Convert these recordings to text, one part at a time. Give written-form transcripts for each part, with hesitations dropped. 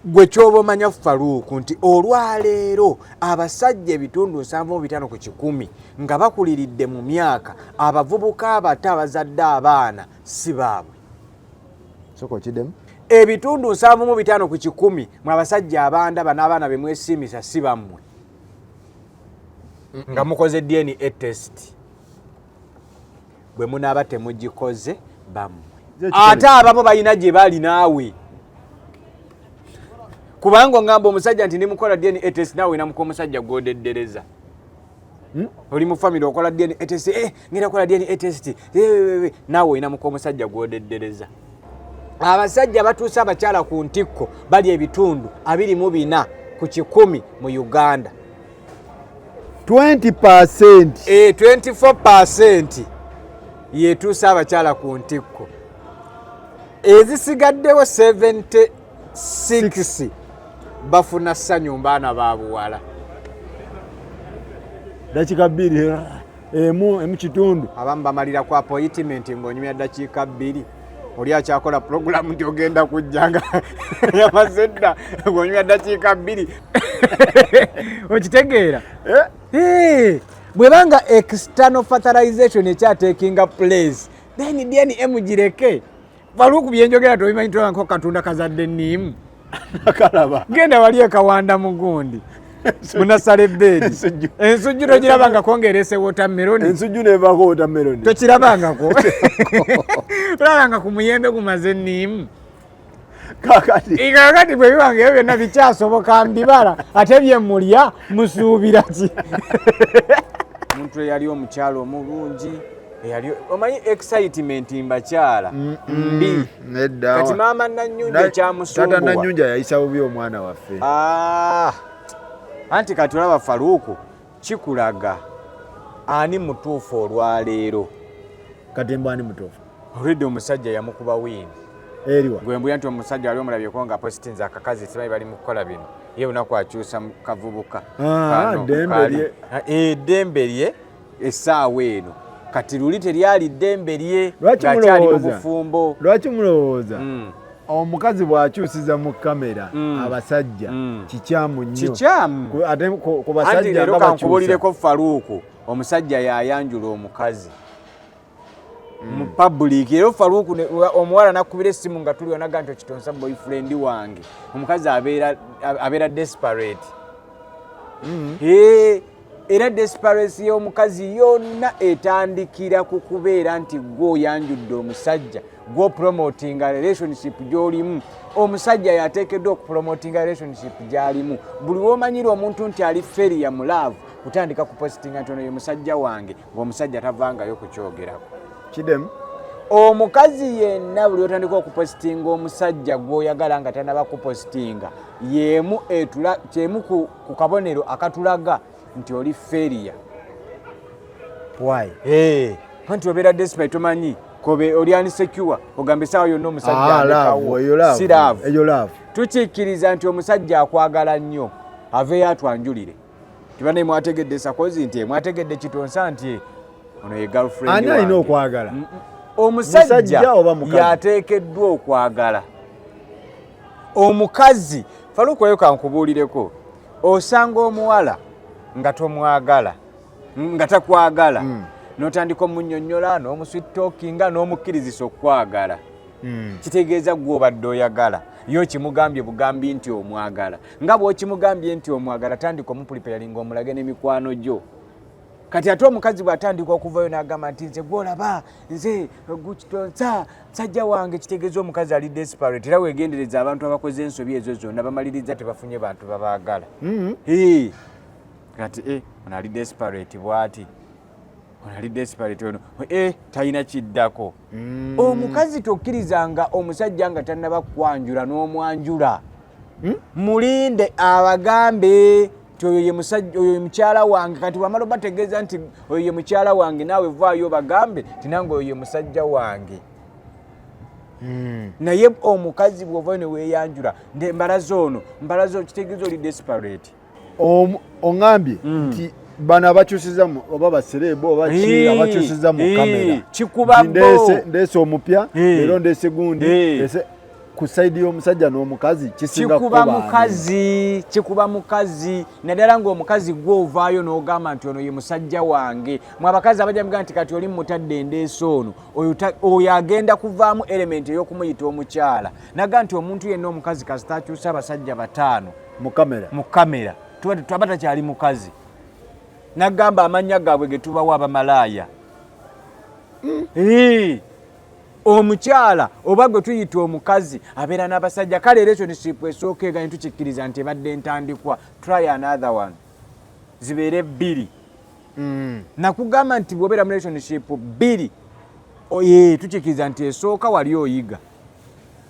gwe kyoba omanya Faruku nti olwaleero abasajja ebitundu 7.5 ku 100 nga bakuliridde mu myaka abavubuka abato abazadde abaana si baabwe. Soko kidemu Ebitundu 7.5 ku 100 mwe abasajja abanda banabaana bemwesimisa si bammwe. Nga mukoze DNA test. Bwe munaaba temugikoze bammwe. Ate abamu balina gye bali naawe. Kubanga ngamba omusajja nti ndimukola DNA test nawe namuko omusajja gwodeddereza. Oli mu family okola DNA test ngenda kola DNA test nawe inamuko omusajja gwodeddereza. Abasajja batuusa abakyala ku ntikko bali ebitundu 24 ku 100 mu Uganda. 20%. 24% yetuusa abakyala ku ntikko. Ezisigaddewo 76 bafuna ssanyu mbaana babuwala. Dakika 2 emu kitundu. Abamu bamalira ku appointment ng'onyumya dakiika 2. Oli akyakola program nti ogenda kujjanga yamazedda ng'onyumya dakiika 2. Okitegeera? Bwebanga external fertilization ekyatekinga place then DNA mugireke. Faruku byenjogera tobimanyi nko katunda kazadde nnimu. Nakalaba. Genda wali ekawanda mugundi. Munasale bedi. Ensujju togirabanga kongerese watermelon. Ensujju nevako watermelon. Tokirabangako. Olabanga ku muyembe gumaze nnimu. Kakati bwe biwange ebyo byonna bikyasoboka mbibala ate byemulya musuubira ki? Omuntu eyali omukyalo omulungi eyali omanyi excitement mbakyala mbi kati maama Nanyunja ekyamusumbuwa tata Nanyunja yayisa bubi omwana waffe. Anti kati olaba Faruku kikulaga ani mutuufu olwaleero. Kati mbani mutuufu olwedde omusajja yamukuba wiini eriwa gwe mbuya nti omusajja ali omulabyeko nga positinza akakazi simanyi bali mu kukola bino ye lunaku akyusa mu kavubuka eddembe lye essaawa eno kati luli teryali ddembe lye ng'akyali mu bufumbo. Lwaki mulowooza omukazi bw'akyusiza mu kamera abasajja kikyamu nnyo? Kikyamu ate ku basajja nga bakyusa. Kankubulireko Faruku omusajja yayanjula omukazi mu public. Era Faruku omuwala nakubira essimu nga tuli onaga nti Kitonsa boyfriend wange. Omukazi abeera desperate. Era desperation y'omukazi yonna etandikira ku kubeera nti gwo yanjudde omusajja gwo promotinga relationship gy'olimu. Omusajja yateekeddwa okupromotinga relationship gy'alimu. Buli w'omanyira omuntu nti ali failure mu love kutandika kupositinga nti ono ye musajja wange ng'omusajja tavangayo kukyogerako. Kidemu omukazi yenna buli otandika okupositinga omusajja gw'oyagala nga tanaba kupositinga kyemu ku kabonero akatulaga nti oli failure. Why? Nti obeera desperate tomanyi kobe oli unsecure ogambe sawa yonna omusajja alekawo si love. Tukikkiriza nti omusajja akwagala nnyo aveeyo atwanjulire. Tibane mwategedde sakozi nti mwategedde Kitonsa nti ono ye girlfriend ani alina okwagala? Omusajja yateekeddwa okwagala. Omukazi Faruku oyo kankubuulireko osanga omuwala nga tomwagala nga takwagala n'otandika omunnyonnyola n'omusweet talkinga n'omukkirizisa okwagala kitegeeza gwe obadde oyagala yo kimugambye bugambi nti omwagala nga bw'okimugambye nti omwagala tandika omupulipeyalinga omulage n'emikwano gyo. Kati ate omukazi bw'atandika okuvayo n'agamba nti nze gwolaba nze Kitonsa musajja wange kitegeeza omukazi ali desperate. Era weegendereza abantu abakoze ensobi ezo zonna bamaliriza tebafunye bantu babaagala. Kati ono ali desperate bw'ati ono ali desperate ono talina kiddako. Omukazi tokkirizanga omusajja nga tannaba kwanjula n'omwanjula. Mulinde abagambe oyo ye musajja oyo mukyala wange. Kati wamala bategeeza nti oyo ye mukyala wange naawe vaayo bagambe tinange oyo ye musajja wange. Naye omukazi bw'ova ne weeyanjula mbalazo kitegeeza oli desperate. Ongambye nti bano abakyusiza oba baserebo oba ki abakyusiza mu kamera kikuba ndeese omupya leero ndeese gundi ku side y'omusajja n'omukazi kisinga kikuba mukazi naddala ng'omukazi gw'ovaayo n'ogamba nti ono ye musajja wange. Mwe abakazi abajja mugamba nti kati oli mutadde endeeso ono oyo agenda kuvaamu elementi ey'okumuyita omukyala. Naga nti omuntu yenna omukazi kasita akyusa abasajja 5 mu kamera twaba takyali mukazi. Nagamba amannya gaabwe ge tubawa abamalaaya. Omukyala oba gwe tuyita omukazi abeera n'abasajja. Kale relationship esooka eganye tukikkiriza nti ebadde entandikwa. Try another one. Zibeere 2. Nakugamba nti bw'obeera mu relationship 2 tukikkiriza nti esooka wali oyiga.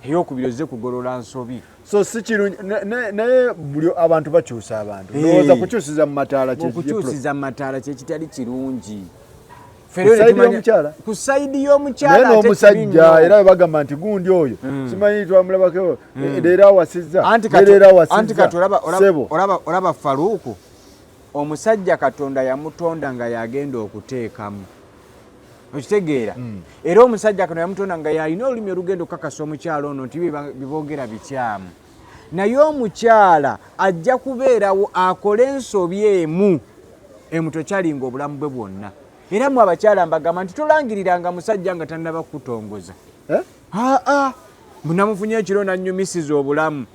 Ey'okubiri ozze kugolola nsobi. So si kirungi naye buli abantu bakyusa abantu. Ndowooza kukyusiza mu mataala okukyusiza mu mataala kye kitali kirungi. Ku saidi y'omukyala naye n'omusajja era bagamba nti gundi oyo simanyi twamulabako leero awasizza anti kati olaba Faruku omusajja Katonda yamutonda nga yagenda okuteekamu. Okitegeera era omusajja kano yamutonda nga yalina olulimi olugenda okukakasa omukyala ono nti biboogera bikyamu. Naye omukyala ajja kubeerawo akole ensobi emu tokyaliinga obulamu bwe bwonna. Era mu abakyala mbagamba nti tolangiriranga musajja nga tannaba kutongoza. Munamufunye ekiro nannyumisiza obulamu.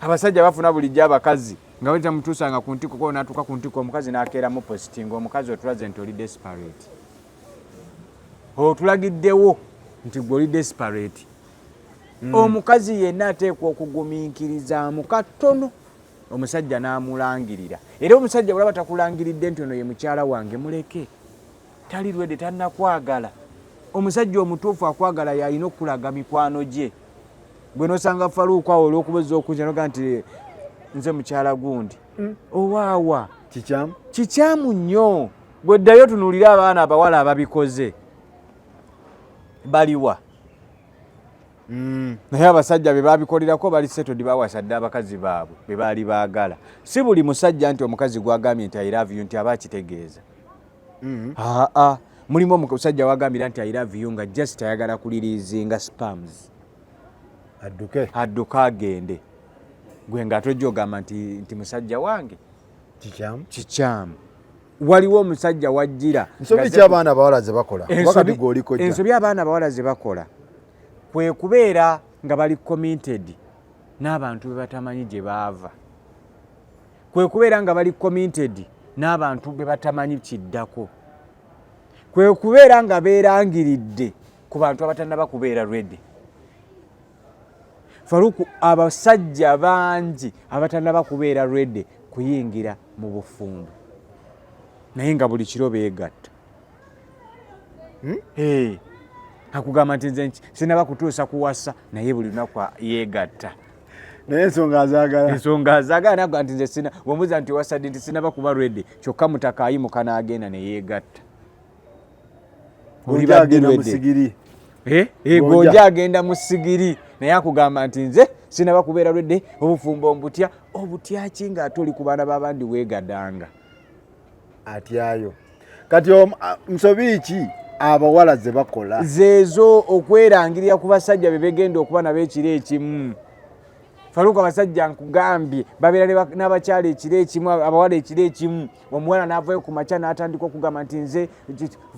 Abasajja bafuna bulijjo abakazi nga bwe tamutuusanga ku ntiko ko n'atuuka ku ntiko omukazi n'akeeramu positinga omukazi otulaze nti oli desperate. Otulagiddewo nti gwe oli desperate. Omukazi yenna ateekwa okugumiikirizaamu katono omusajja n'amulangirira. Era omusajja bw'olaba takulangiridde nti ono ye mukyala wange muleke. Tali lwedde tannakwagala. Omusajja omutuufu akwagala yalina okulaga mikwano gye. Gwe n'osanga Faruku awo olw'okubazza okunja noga nti nze mukyala gundi. Owaawa. Kikyamu nnyo. Gwe ddayo tunuulira abaana abawala ababikoze. Baliwa. Naye abasajja be babikolerako bali settled bawasadde abakazi baabwe be baali baagala. Si buli musajja nti omukazi gwagambye nti I love you nti aba akitegeeza. Mulimu omusajja wagambira nti I love you nga just ayagala kuliriizinga spams. Adduke agende. Gwe nga tojja ogamba nti musajja wange. Kikyamu. Waliwo omusajja wajjira. Ensobi ki abaana abawala ze bakola? Ensobi abaana abawala ze bakola kwe kubeera nga bali committed n'abantu be batamanyi gye baava. Kwe kubeera nga bali committed n'abantu be batamanyi kiddako. Kwe kubeera nga beerangiridde ku bantu abatannaba kubeera ready. Faruku abasajja bangi abatannaba kubeera ready kuyingira mu bufumbo. Naye nga buli kiro beegatta. Akugamba nti nze sinaba kutuusa kuwasa naye buli lunaku yeegatta. Naye ensonga azaagala nagamba nti nze sina bw'omubuuza nti wasadde nti sinaba kuba ready kyokka mutaka ayimuka n'agenda ne yeegatta. Gonja agenda mu sigiri. Gonja agenda mu sigiri naye akugamba nti nze sinaba kubeera ready obufumbo obutya ki ng'ate oli ku baana b'abandi weegadanga. Atyayo. Kati nsobi ki abawala ze bakola? Zeezo okwerangirira ku basajja be begenda okuba nabo ekiro ekimu. Faruku abasajja nkugambye babeera n'abakyala ekiro ekimu abawala ekiro ekimu. Omuwala n'avayo ku makya n'atandika okugamba nti nze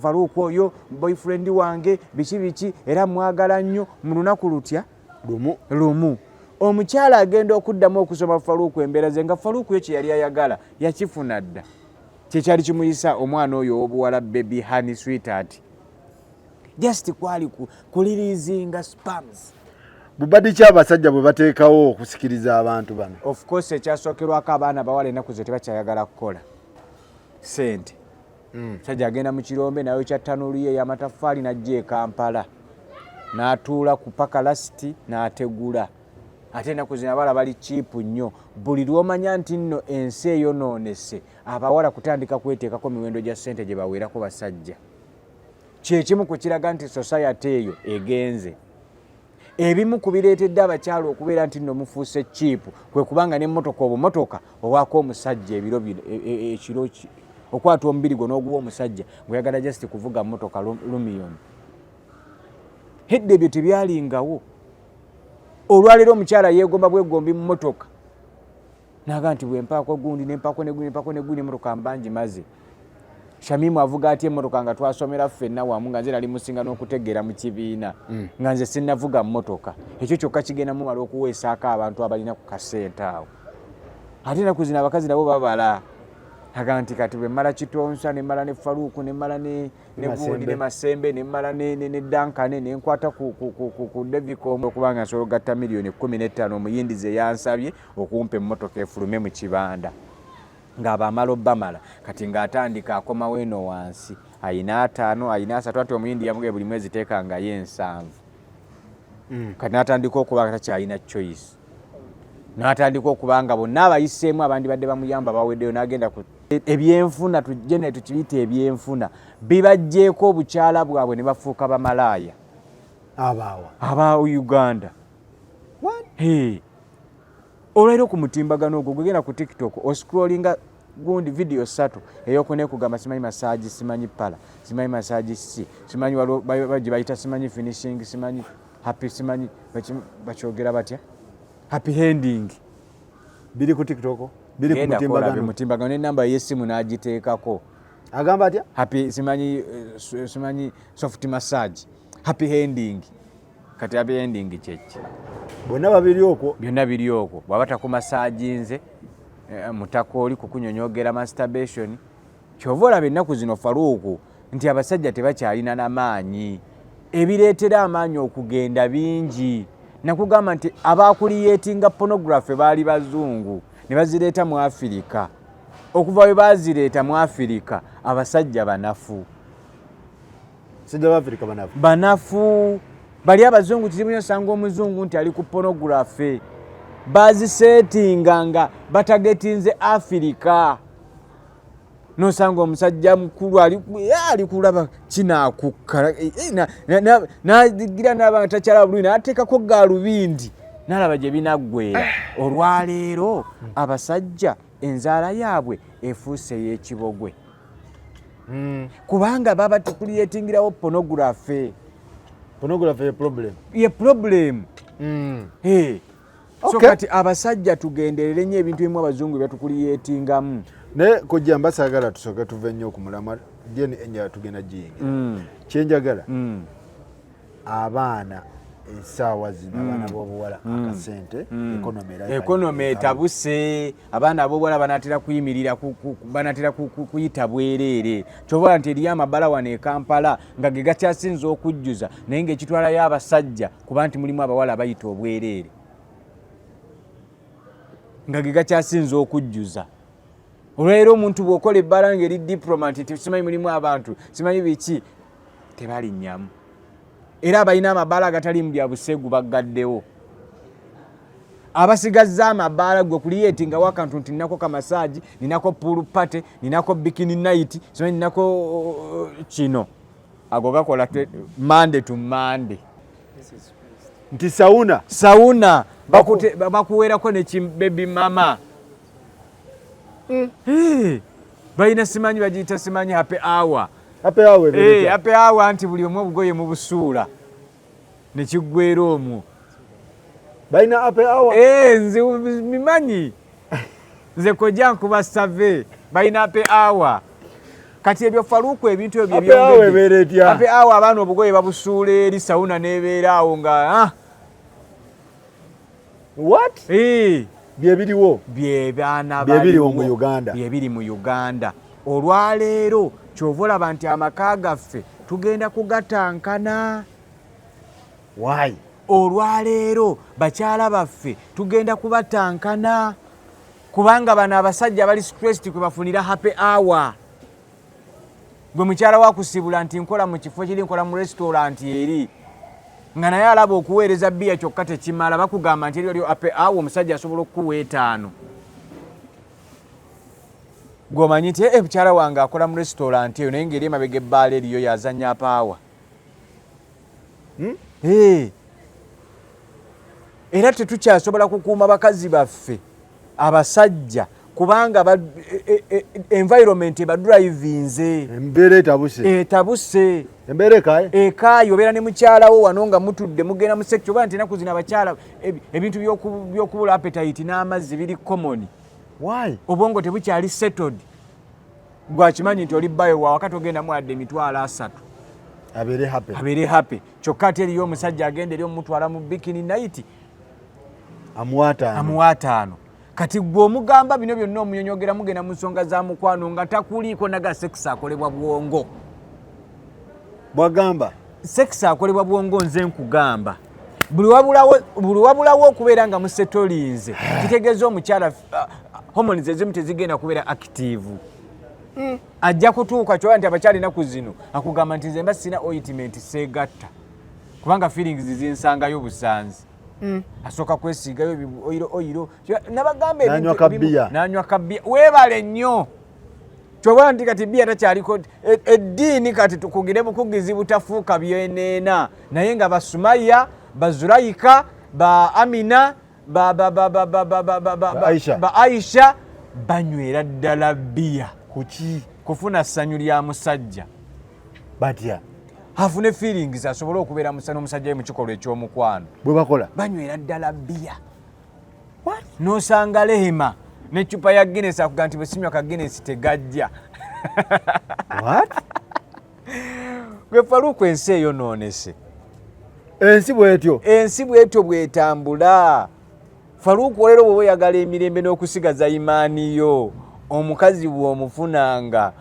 Faruku oyo boyfriend wange biki era mwagala nnyo mu lunaku lutya lumu. Omukyala agenda okuddamu okusoma Faruku embeera ze nga Faruku yo kye yali ayagala yakifuna dda. Kyekyali kimuyisa omwana oyo obuwala baby honey sweetheart. Just kwali kuliriizinga spams. Bubadi ki abasajja bwe bateekawo okusikiriza abantu bano? Of course ekyasookerwako abaana bawala ennaku ze tebakyayagala kukola ssente. Sajja agenda mu kirombe nayo kya ttanuulu ye y'amataffaali n'ajja e Kampala n'atuula ku paka lasiti n'ategula. Ate ennaku zino abawala bali chiipu nnyo. Buli lw'omanya nti nno ensi eyonoonese abawala kutandika kweteekako miwendo gya ssente gye baweerako basajja. Kyekimu ku kiraga nti society eyo egenze. Ebimu ku bireetedde abakyala okubeera nti nno mufuuse chiipu kwe kubanga n'emmotoka obumotoka owaako omusajja ekiro okwata omubiri gwo n'oguba omusajja gweyagala just kuvuga mmotoka lumiyon. hedde ebyo tebyalingawo. Olwaleero omukyala yeegomba bwegombi mu mmotoka naga nti bwempaako gundi nempaako negundi emmotoka mbangi maze. Shamimu avuga ati emmotoka nga twasomera ffenna wamu nga nze nali musinga n'okutegeera mu kibiina nga nze sinnavuga mmotoka. Ekyo kyokka kigenda mumala okuweesaako abantu abalina ku kasente awo. Ate ennaku zino abakazi nabo babala aga nti kati bwe mmala Kitonsa ne mmala ne Faruuku ne mmala ne Gundi ne Masembe ne mmala ne Dankane ne nkwata ku Devicom okubanga nsobola okugatta miliyoni 15 omuyindize yansabye okumpa emmotoka efulume mu kibanda. Ng'abamala obbamala kati ng'atandika akomawo eno wansi ayina 5 ayina 3 ati omuyindi yamugaye buli mwezi teekangayo 7. Kati n'atandika okuba nga takyalina choice. N'atandika okuba nga bonna abayiseemu abandi badde bamuyamba baweddeyo n'agenda ku ebyenfuna tujje ne tukibiyita ebyenfuna bibajjeeko obukyala bwabwe ne bafuuka bamalaaya aba Uganda. Olwaleero ku mutimbagano ogwo gwegenda ku TikTok oscrollinga gundi video 3 ey'okunekugamba simanyi massage simanyi pala simanyi massage simanyi waliwo gye bayita simanyi finishing simanyi happy simanyi bakyogera batya happy ending biri ku TikTok biri ku mutimbagano n'ennamba y'essimu n'agiteekako agamba atya happy simanyi soft massage happy ending. Kati happy ending kyeki bonna babiri okwo byonna biri okwo bw'aba takumasaginze mutakooli kukunyonyogera masturbation. Kyova olaba ennaku zino Faruuku nti abasajja tebakyalina n'amaanyi ebireetera amaanyi okugenda bingi. Nakugamba nti abaakuliyeetinga pornography baali bazungu ne bazireeta mu Afirika. Okuva we bazireeta mu Afirika abasajja banafu. Sajja Afrika banafu bali abazungu kizibu nosanga omuzungu nti ali ku pornography bazisetinga nga batagetinze Afirika. Nosanga omusajja mukulu ali kulaba kinakukala nagira n'abanga takyala bulungi n'ateekako gaalubindi n'alaba gye binaggwera. Olwaleero abasajja enzaala yaabwe efuuse ey'ekibogwe kubanga baba tukuliyetingirawo pornography ye problem. So kati abasajja tugenderere nnyo ebintu ebimu abazungu byatukuliyetingamu. Ne kojja mbasagala tusooke tuve nnyo ku mulamwa deni enja tugenda jinga kyenjagala abaana ensaawa zino abaana b'obuwala akasente ekonomi etabuse abaana ab'obuwala banatera kuyimirira banatera kuyita bwereere. Kyobola nti eriyo amabala wano e Kampala nga ge gakyasinza okujjuza naye ng'ekitwalayo abasajja kuba nti mulimu abawala abayita obwereere nga ge gakyasinza okujjuza. Olwaleero omuntu bw'okola ebbala ng'eri diplomat simanyi mulimu abantu simanyi biki tebalinnyamu era abalina amabaala agatali mu bya busegu baggaddewo. Abasigazza amabaala gwe kuliyeetingawo akantu nti ninako kamasaagi ninako pool party ninako bikini night simanyi ninako kino ago gakola Monday to Monday nti sauna bakuweerako ne baby mama balina simanyi bagiyita simanyi happy hour nti buli omu obugoye mu busuula ne kiggwera omwo balina happy hour. Nze mimanyi nze kojja nkuba save balina happy hour. Kati ebyo Faruuku ebintu ebyo happy hour abaana obugoye babusuula eri sauna n'ebeera awo nga what byebiriwo byebaana byebiriwo mu Uganda byebiri mu Uganda. Olwaleero kyova olaba nti amaka gaffe tugenda kugatankana. Why? Olwaleero bakyala baffe tugenda kubatankana kubanga bano abasajja bali stressed kwe bafunira happy hour. Gwe mukyala wakusibula nti nkola mu kifo kiri nkola mu restaurant eri nga naye alaba okuweereza bbiya kyokka tekimala bakugamba nti eriyo happy hour omusajja asobola okukuwa 5. Gwomanyi nti mukyala wange akola mu restaurant eyo naye ngeri emabega ebbaala eriyo yazanya paawa. Era tetukyasobola kukuuma bakazi baffe abasajja kubanga environment badrivinze embeera etabuse embeera ekaayo obeera ne mukyalawo wano nga mutudde mugenda mu sector oba nti enaku zino abakyala ebintu by'okubula appetite n'amazzi biri common. Why? Obwongo tebukyali settled. Gwakimanyi nti oli bayo wa wakati ogenda muwadde emitwalo 3 abeere happy kyokka ate eriyo omusajja agenda eri omutwala mu bikini night amuwa 5. kati gwe omugamba bino byonna omunyonyogera mugenda mu nsonga za mukwano nga takuliiko naga sex akolebwa bwongo. Bwagamba sex akolebwa bwongo nze nkugamba buli wabulawo okubeera nga musetolinze kitegeeza omukyala hormones ezimu tezigenda kubeera active. Ajja kutuuka kyoba nti abakyala enaku zino akugamba nti nze mba sina ointment seegatta kubanga feelings zinsangayo busanzi. Asooka kwesiigayo oyiro nabagambe nanywa kabbiya weebale nnyo kyoba nti kati bbiya takyaliko eddiini kati tukugire bukugizi butafuuka byeneena naye nga basumaya bazulaika ba amina ba aisha banywera ddala bbiya kuki kufuna ssanyu lya musajja batya afune feelings asobole okubeera n'omusajja mu kikolwa ekyomukwano bwe bakola banywera ddala bbiya n'osanga lehema n'eccupa ya Guinness akuga nti bwe sinywa ka Guinness tegajja. Gwe Faruku ensi eyo noonese ensi bwetyo bwetambula. Faruku olero bw'oba oyagala emirembe n'okusigaza imaaniyo omukazi bw'omufunanga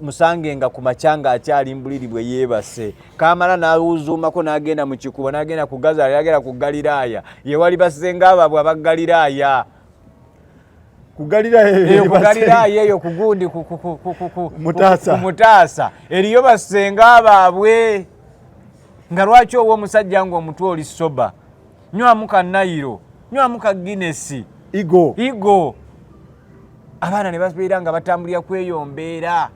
musangenga ku makyanga akyali mbuliri bwe yeebase kamala n'awuzuumako n'agenda mu kikubo n'agenda ku Gaza yagenda ku Galiraaya yewali basenga abaabwe abagaliraaya ku Galiraaya eyo ku gundi ku Mutaasa eriyo basenga abaabwe nga lwaki owo omusajja ng'omutwe oli soba nywamu ka Nairo nywamu ka Guinness igo abaana ne babeera nga batambulira kweyombeera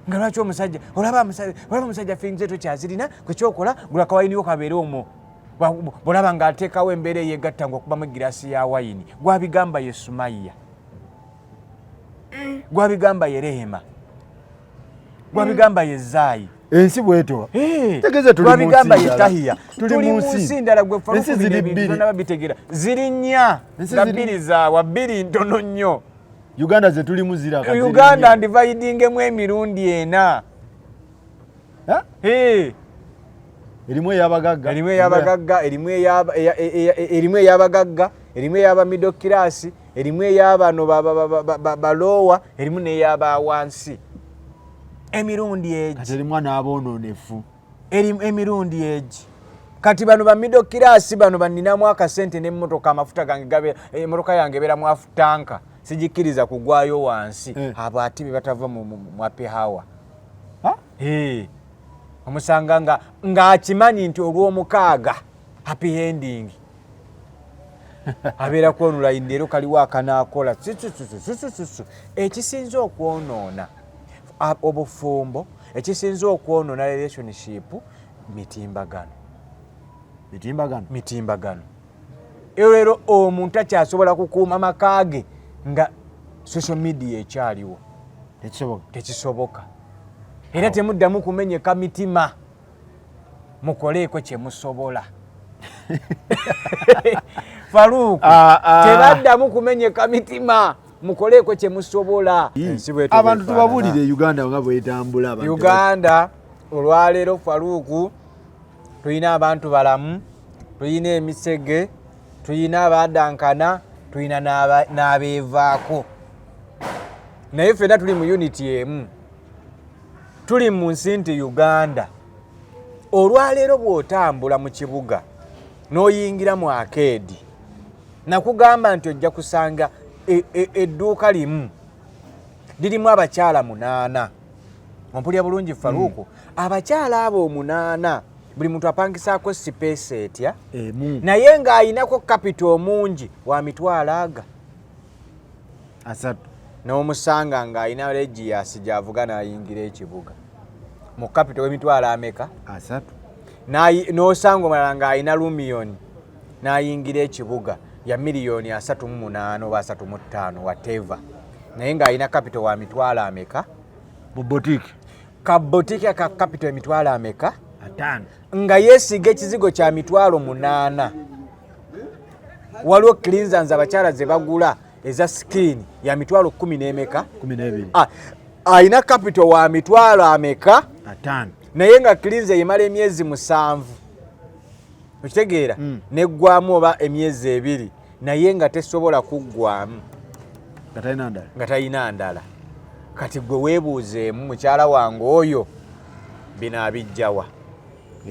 nga lwaki omusajja olaba omusajja fenze tokyazirina kwekyokola gula kawayiniwo kabeere omwo bwolaba ng'ateekawo embeera eyeegatta ng'okubamu egiraasi ya wayini gwabigamba ye Sumaya gwabigamba ye Rehema gwabigamba ye Zaayi ensi bweto gwabigamba ye Tahiya tuli mu nsi ndala gwe Faruku bintu nababitegera ziri 4 nga 2 zaawa 2 ntono nnyo Uganda ze tulimu ziraka Uganda ndividingemu emirundi 4 erimu ey'abagagga erimu ey'abagagga erimu ey'aba middle class erimu ey'abano balowa erimu n'ey'abawansi emirundi egi kati erimu n'aboononefu emirundi egi kati bano ba middle class bano baninamu akasente n'emmotoka amafuta gange gabe emmotoka yange ebeera mu afutanka sigikkiriza kugwayo wansi abo ati batava mu apehawa omusanga ng'akimanyi nti olw'omukaaga happy ending abeera kwonolayini leero kaliwo akanaakola ekisinza okwonoona obufumbo ekisinza okwonoona relationship mitimbagano leero omuntu akyasobola kukuuma makaage nga social media ekyaliwo tekisoboka era temuddamu kumenyeka mitima mukoleeko kye musobola Faruku tebaddamu kumenyeka mitima mukoleeko kye musobola abantu tubabuulire Uganda nga bwetambula Uganda olwaleero Faruku tulina abantu balamu tulina emisege tulina abaadankana tulina n'abeevaako naye ffenna tuli mu unity emu tuli mu nsi nti Uganda olwaleero bw'otambula mu kibuga n'oyingira mu arcade nakugamba nti ojja kusanga edduuka limu lirimu abakyala 8 ompulya bulungi Faruku abakyala abo 8 buli muntu apangisaako sipeesi etya naye ng'ayinako kapito omungi wa mitwalo 3 n'omusanga ng'ayina regiyasi gy'avuga n'ayingira ekibuga mu kapito w'emitwalo ameka 3 n'osanga omulala ng'ayina lumiyoni n'ayingira ekibuga ya miliyoni 38 oba 35 whatever naye nga alina capital wa mitwalo ameka mu boutique ka boutique ka capital emitwalo ameka 5 nga yeesiga ekizigo kya mitwalo 8 waliwo cleansers abakyala ze bagula eza skin ya mitwalo 10 n'emeka 12 alina capital wa mitwalo ameka 5 naye nga cleanser yemala emyezi 7 okitegeera neggwamu oba emyezi 2 naye nga tesobola kuggwamu nga talina ndala kati gwe weebuuzeemu mukyala wange oyo bino abijjawa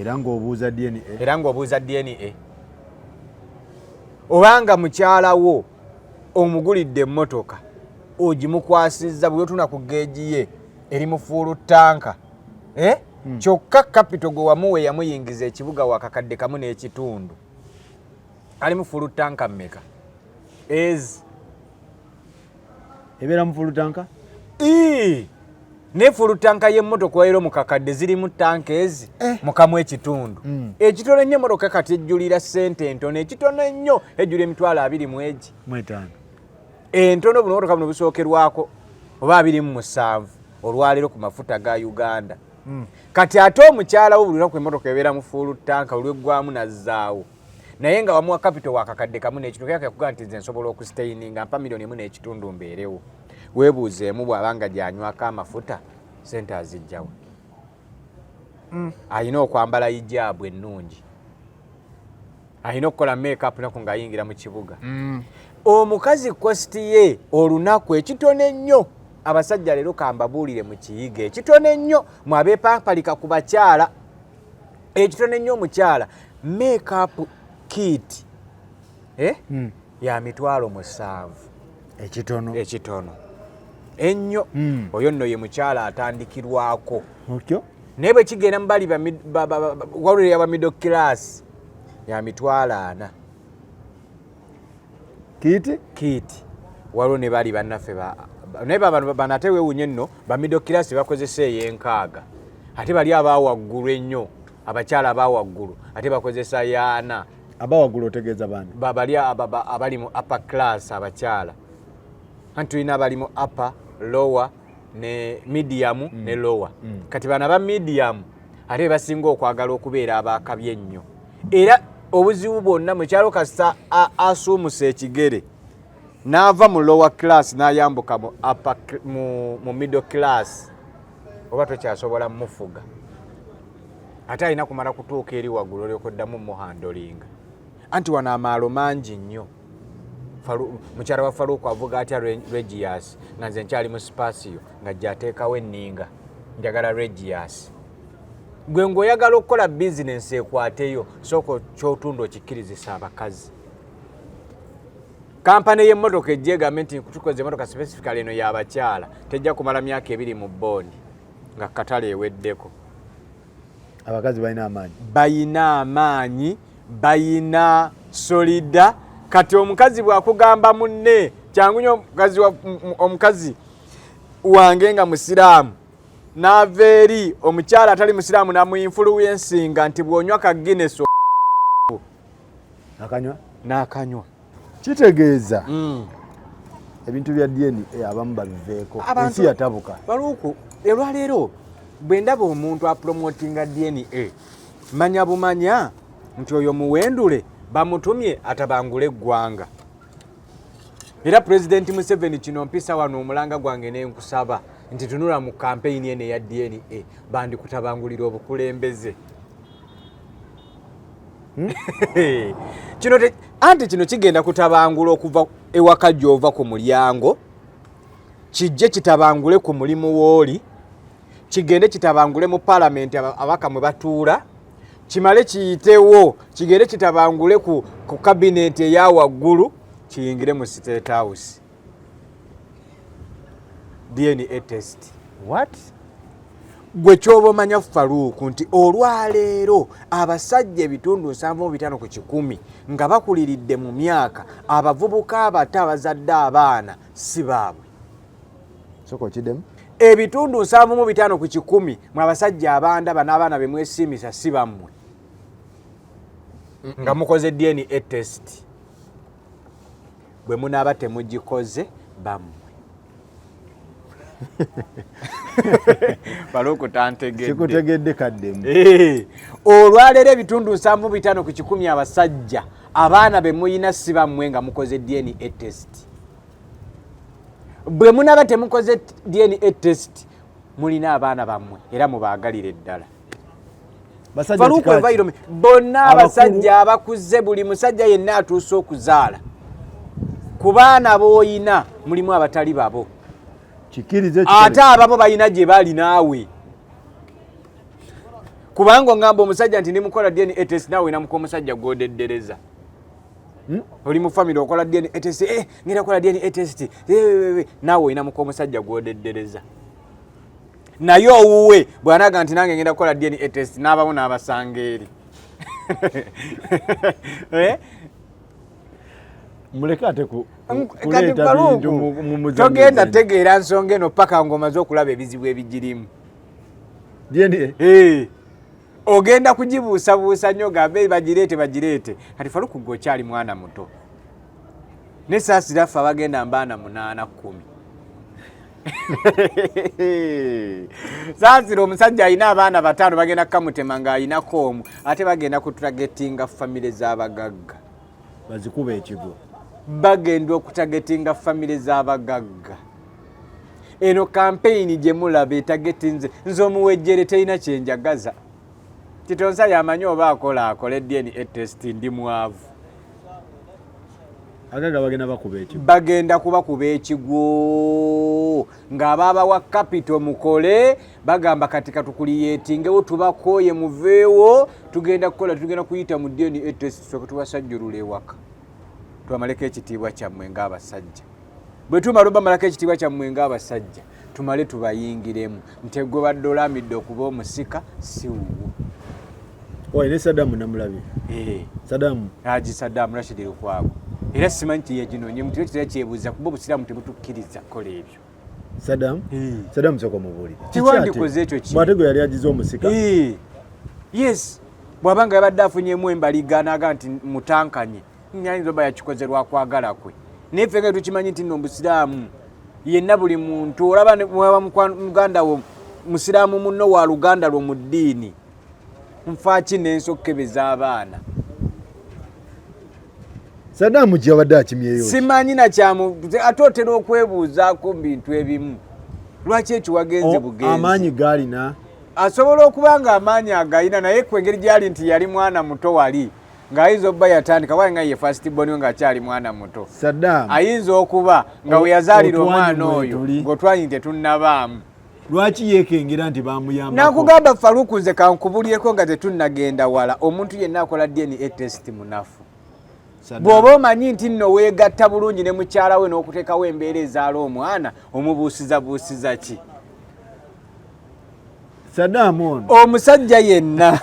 era ng'obuuza DNA obanga mukyala wo omugulidde emmotoka ogimukwasizza bwe tuna ku geegi ye eri mu fuulu tanka kyokka capital gwe wamuwe yamuyingiza ekibuga wakakadde kamu n'ekitundu ali mu fuulu tanka mmeka ebeera mu fuulu tanka ne fuulu tanka y'emmotoka wairo mu kakadde ziri mu tanka ezi mukamu ekitundu ekitono ennyo emmotoka kati ejjulira ssente entono ekitono ennyo ejjula emitwalo 25 entono buno motoka buno busookerwako oba 27 olwaleero ku mafuta ga Uganda kati ate omukyala wo buli lunaku emmotoka ebeera mu fuulu tanka olweggwamu nazzaawo naye nga wamuwa capital wakakadde kamu n'ekitundu kyake kugaa nti nze nsobola okustaininga mpa miliyoni 1.5 mbeerewo weebuuzeemu bw'abanga gyanywako amafuta sente azijjawa alina okwambala hijaabu ennungi alina okukola make-up naku ng'ayingira mu kibuga omukazi kosti ye olunaku ekitono ennyo abasajja leero kambabuulire mu kiyiga ekitono ennyo mwabeepampalika ku bakyala ekitono ennyo omukyala make-up kit ya mitwalo 7 ekitono ennyo oyo nno ye mukyala atandikirwako naye bwe kigenda mu bali wawulire yaba middle class ya mitwalo 4 kiti waliwo ne bali bannaffe naye bano ate weewunye nno ba middle class bakozesa ey'enkaaga ate bali abawaggulu ennyo abakyala abawaggulu ate bakozesa yaana abawaggulu otegeeza bani bali abali mu upper class abakyala anti tulina abali mu upper lower ne medium ne lower kati bana ba medium ate basinga okwagala okubeera abakabye ennyo era obuzibu bwonna mukyalo kasita asuumusa ekigere n'ava mu lower class n'ayambuka mu middle class oba tokyasobola mmufuga ate alina kumala kutuuka eri waggulu olyokoddamu muhandolinga anti wano amaalo mangi nnyo mukyala wa Faruku avuga atya Regius nga nze nkyali mu Spasio nga gyateekawo enninga njagala Regius gwe ng'oyagala okukola bizinensi ekwateyo sooka kyotunda okikkirizisa abakazi kampani y'emmotoka ejjeegame nti tukoze emmotoka specifically eno y'abakyala tejja kumala myaka 2 mu bondi nga katale eweddeko abakazi balina amaanyi balina solida kati omukazi bwakugamba munne kyangu nnyo omukazi wange nga musiraamu n'ava eri omukyala atali musiraamu namuyinfuluwensinga nti bw'onywa ka Guinness n'akanywa kitegeeza ebintu bya DNA abamu babiveeko ensi yatabuka Faruku olwaleero bwe ndaba omuntu apromotinga DNA manya bumanya nti oyo muwendule bamutumye atabangule eggwanga era Pulezidenti Museveni kino mpisa wano omulanga gwange n'enkusaba nti tunula mu kampeyini eno eya DNA bandikutabangulira obukulembeze anti kino kigenda kutabangula okuva ewaka gy'ova ku mulyango kijje kitabangule ku mulimu w'oli kigende kitabangule mu palamenti abaka mwe batuula kimale kiyitewo kigende kitabangule ku kabineti eya waggulu kiyingire mu State House DNA test gwe kyoba omanya Faruku nti olwaleero abasajja ebitundu 7.5 ku 100 nga bakuliridde mu myaka abavubuka abato abazadde abaana si baabwe soko kidemu ebitundu 7.5 ku 100 mwe abasajja abanda banabaana bemwesimisa si bammwe nga mukoze DNA test bwe munaaba temugikoze bammwe. Balookutantegedde. Sikutegedde kaddemu. Olwaleero ebitundu 75 ku 100 abasajja abaana be muyina si bammwe nga mukoze DNA test. Bwe munaaba temukoze DNA test mulina abaana bammwe era mubaagalire ddala. Bonna abasajja abakuze buli musajja yenna atuuse okuzaala ku baana b'oyina mulimu abatali babo. Ate ababo balina gye bali naawe. Kubanga ngamba omusajja nti ndimukola DNA test naawe namuka omusajja gw'odeddereza. Oli mu family okola DNA test, ngenda kola DNA test, naawe oyinamuka omusajja gw'odeddereza. Naye owuwe bw'anaga nti nange ngenda kukola DNA test n'abamu n'abasanga eri. Muleke ate kuleeta bintu mu muzannyo. Togenda tegeera nsonga eno paka ng'omaze okulaba ebizibu ebigirimu. DNA? Ogenda kugibuusabuusa nnyo gambe bagireete. Kati Faruku gwe okyali mwana muto. Ne saasira ffe abagenda mbaana 8 10. Saasira omusajja alina abaana 5 bagenda kukamutema ng'alinako omu ate bagenda kutulagetinga famire z'abagagga. Bazikuba ekigo. Bagenda okutagetinga famire z'abagagga. Eno campaign gye mulaba etagetinze nze omuwejjere terina kyenjagaza. Kitonsa yamanyi oba akola DNA test ndi mwavu. Agaga bagenda bakuba ekigo. Bagenda kubakuba ekigo ng'abaaba wa capital mukole bagamba katika tukuliyetingewo tubakoye muveewo tugenda kuyita mu DNA test soke tubasajjulula ewaka. Twamaleko ekitiibwa kyammwe ng'abasajja. Bwe tumala bamalako ekitiibwa kyammwe ng'abasajja tumale tubayingiremu nti gwe badde olamidde okuba omusika si wuwo. Oye ne Sadam namulabye. Sadam. Sadam Rashid Lukwago. Era simanyi kye yaginonye mutu ekitera kyebuuza kuba obusiraamu tebutukkiriza kola ebyo. Sadam soko mubuli. Tiwandikoze ekyo ki? Mwatego yali agize omusika. Yes. Bwabanga yabadde afunyemu embaligaana aga nti mutankanye. Nyayinza oba yakikoze lwa kwagala kwe. Naye ffe nga tukimanyi nti nno Obusiraamu yenna buli muntu olaba muganda wo musiraamu munno wa luganda lwo mu ddiini. Nfaaki n'ensokebeza abaana. Sadam gyabadde akimyeyo. Simanyi na kyamu ate otera okwebuuzaako mu bintu ebimu. Lwaki ekiwagenze bugenzi? Amaanyi gaalina. Asobola okuba nga amaanyi agayina naye kwengeri gyali nti yali mwana muto wali. Ng'ayinza okuba yatandika waye nga ye first born ng'akyali mwana muto. Sadam. Ayinza okuba nga we yazaalira omwana oyo ng'otwanyi tetunnabaamu. Lwaki yeekengera nti baamuyambako? Nakugamba Faruku nze kankubulyeko nga tetunnagenda wala omuntu yenna akola DNA test munafu. Bw'oba omanyi nti nno weegatta bulungi ne mukyala we n'okuteekawo embeera ezaala omwana omubuusiza ki? Sadam ono. Omusajja yenna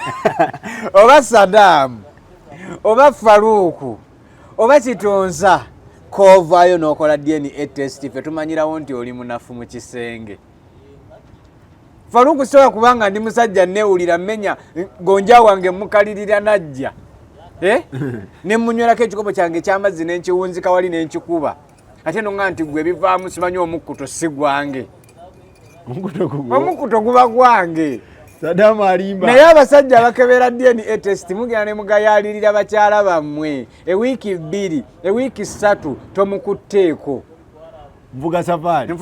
oba Sadam oba Faruku oba Kitonsa kovaayo n'okola DNA test ffe tumanyirawo nti oli munafu mu kisenge. Faruku sobola kubanga ndi musajja neewulira mmenya gonja wange mukalirira najja. Ne munywelako ekikopo kyange ky'amazzi n'enkiwunzika wali n'enkikuba. Ate nonga nti gwe bivaamu simanyi omukkuto si gwange. Omukkuto guba gwange. Sadam alimba. Naye abasajja abakebera DNA test mugenda ne mugayalirira bakyala bammwe ewiiki 2 ewiiki 3 tomukutteeko. Mvuga safari.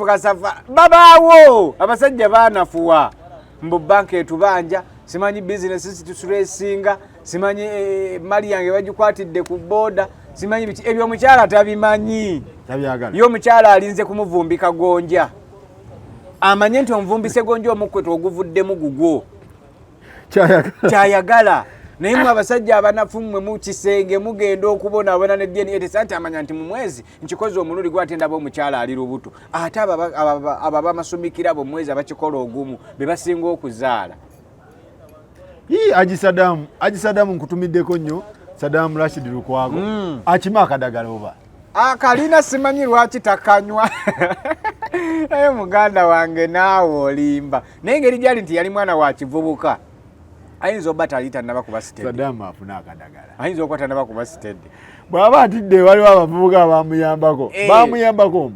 Babaawo abasajja baanafuwa mbu banka etubanja simanyi business situsulesinga simanyi mali yange bagikwatidde ku boda simanyi biki ebyo omukyala tabimanyi. Tabyagala. Yo omukyala alinze kumuvumbika gonja. Amanye nti omuvumbise gonja omukweto oguvuddemu gugwo. Kyayagala. Naye mwe abasajja abanafu mmwe mu kisenge mugenda okubonaabona ne DNA test anti amanya nti mu mwezi nkikoze omululi gwate ndaba omukyala ali lubuto. Ate aba bamasumikira bo mwezi abakikola ogumu be basinga okuzaala. Aji Sadam nkutumiddeko nnyo Sadam Rashid Lukwago. Akima akadagala oba. Akalina simanyi lwaki takanywa. Naye muganda wange naawe olimba. Naye ngeri gyali nti yali mwana wa kivubuka. Ayinza oba talita naba kuba sitedi. Sadam afuna akadagala. Ayinza okuba tanaba kuba sitedi. bwaba atidde waliwo abavubuka bamuyambako bamuyambako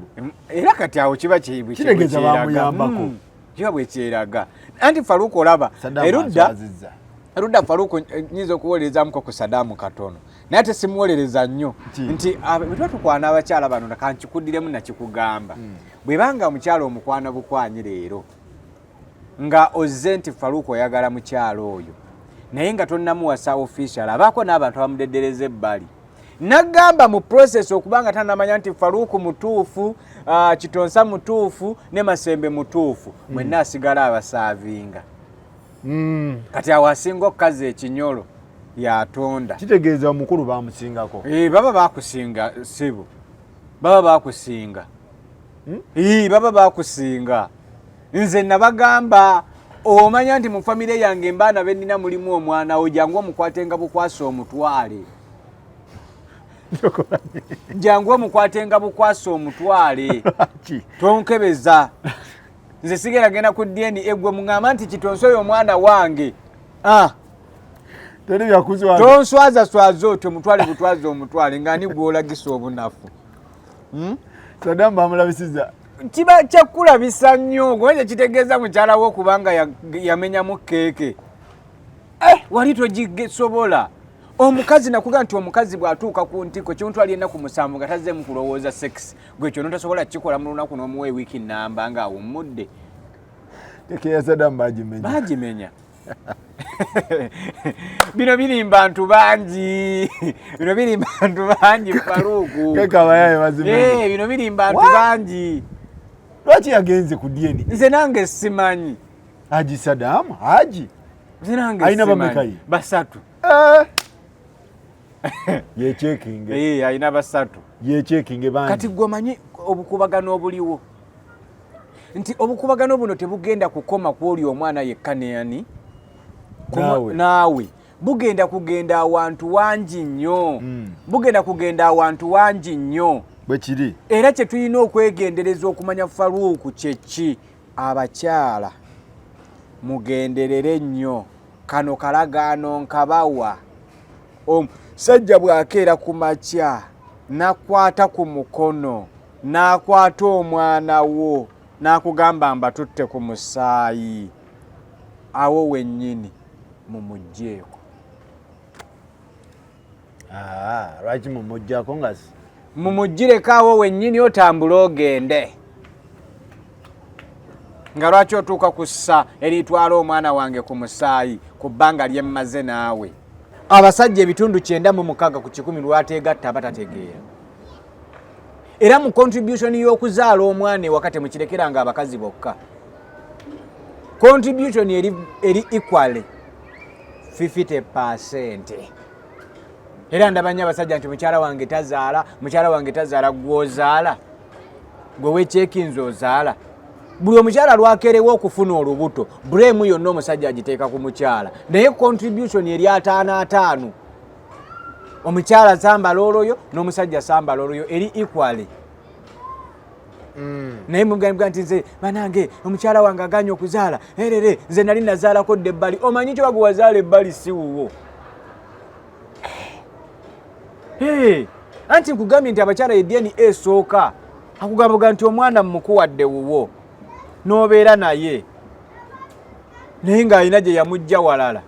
era kati awo kiba kitegeza bamuyambako kiba bwe kyeraga anti Faruku olaba erudda Faruku nyinza okuwolerezamuko ku Sadamu katono naye ate simuwolereza nnyo nti bwe tukwana abakyala bano nakankikuddiremu nakikugamba bwe banga omukyala omukwana bukwanyi leero nga ozze nti Faruku oyagala mukyala oyo naye nga tonnamuwasa official abaako n'abantu abamudeddereza ebbali nagamba mu process okubanga tanamanya nti Faruku mutuufu Kitonsa mutuufu ne Masembe mutuufu mwenna asigala abasaavinga kati awasinga okukaza ekinyolo yatonda kitegeeza omukulu bamusingako baba bakusinga sibo baba bakusinga baba bakusinga nze nabagamba omanya nti mu famire yange mbaana benina mulimu omwana ojangu omukwatenga bukwasa omutwale jangu omukwatenga bukwasa omutwale tonkebeza nze sigera genda ku DNA egwe mungamba nti Kitonsa oyo omwana wange teri byakuzwa tonswaza swaza otyo mutwale butwaza omutwale ngani gwolagisa obunafu Sadam bamulabisiza kiba kyakulabisa nnyo gwenje kitegeeza mukyala wo kubanga yamenyamu keeke wali togisobola omukazi nakugamba nti omukazi bw'atuuka ku ntiko kyontu ali ennaku musanvu nga tazzeemu kulowooza sex gwe kyo notasobola kikola mu lunaku n'omuwa ewiiki nnamba nga awummudde tekeya Sadam bagimenya bino biri bantu bangi Faruku bino biri bantu bangi lwaki yagenze ku DNA nze nange simanyi Haji Sadam nze nange ayina bamekayi basatu yecheking ayina basatu yecheking bangi kati gwomanyi obukubagano obuliwo nti obukubagano buno tebugenda kukoma kwoli omwana yekka neyani naawe bugenda kugenda awantu wangi nnyo bwe kiri era kye tulina okwegendereza okumanya Faruku kyeki abakyala mugenderere nnyo kano kalagaano nkabawa omusajja bw'akeera ku makya nakwata ku mukono nakwata omwana wo nakugamba mbatutte ku musaayi awo wennyini mumugjeeko lwaki mumugjaako ngasi mumugireko awo wennyini otambula ogende nga lwaki otuuka ku ssa eritwala omwana wange ku musaayi ku bbanga lyemmaze naawe abasajja ebitundu 96 ku 100 lwateegatta batategeera era mu contribution y'okuzaala omwana ewaka temukirekeranga abakazi bokka contribution eri equally 50%. Era ndabanya abasajja nti mukyala wange tazaala gwozaala gwe wechekinzo ozaala buli omukyala lwakerewo okufuna olubuto blame yonna omusajja agiteeka ku mukyala naye contribution eri 5-5 omukyala sambala olwoyo n'omusajja sambala olwoyo eri equally naye mugambwa nti nze banange omukyala wange aganya okuzaala erere nze nali nazaalako dde ebbali omanyi kyo bagwe wazaala ebbali si wuwo anti nkugambye nti abakyala edieni esooka akugamba nti omwana mmukuwadde wuwo n'obeera naye naye ng'alina gye yamujja walala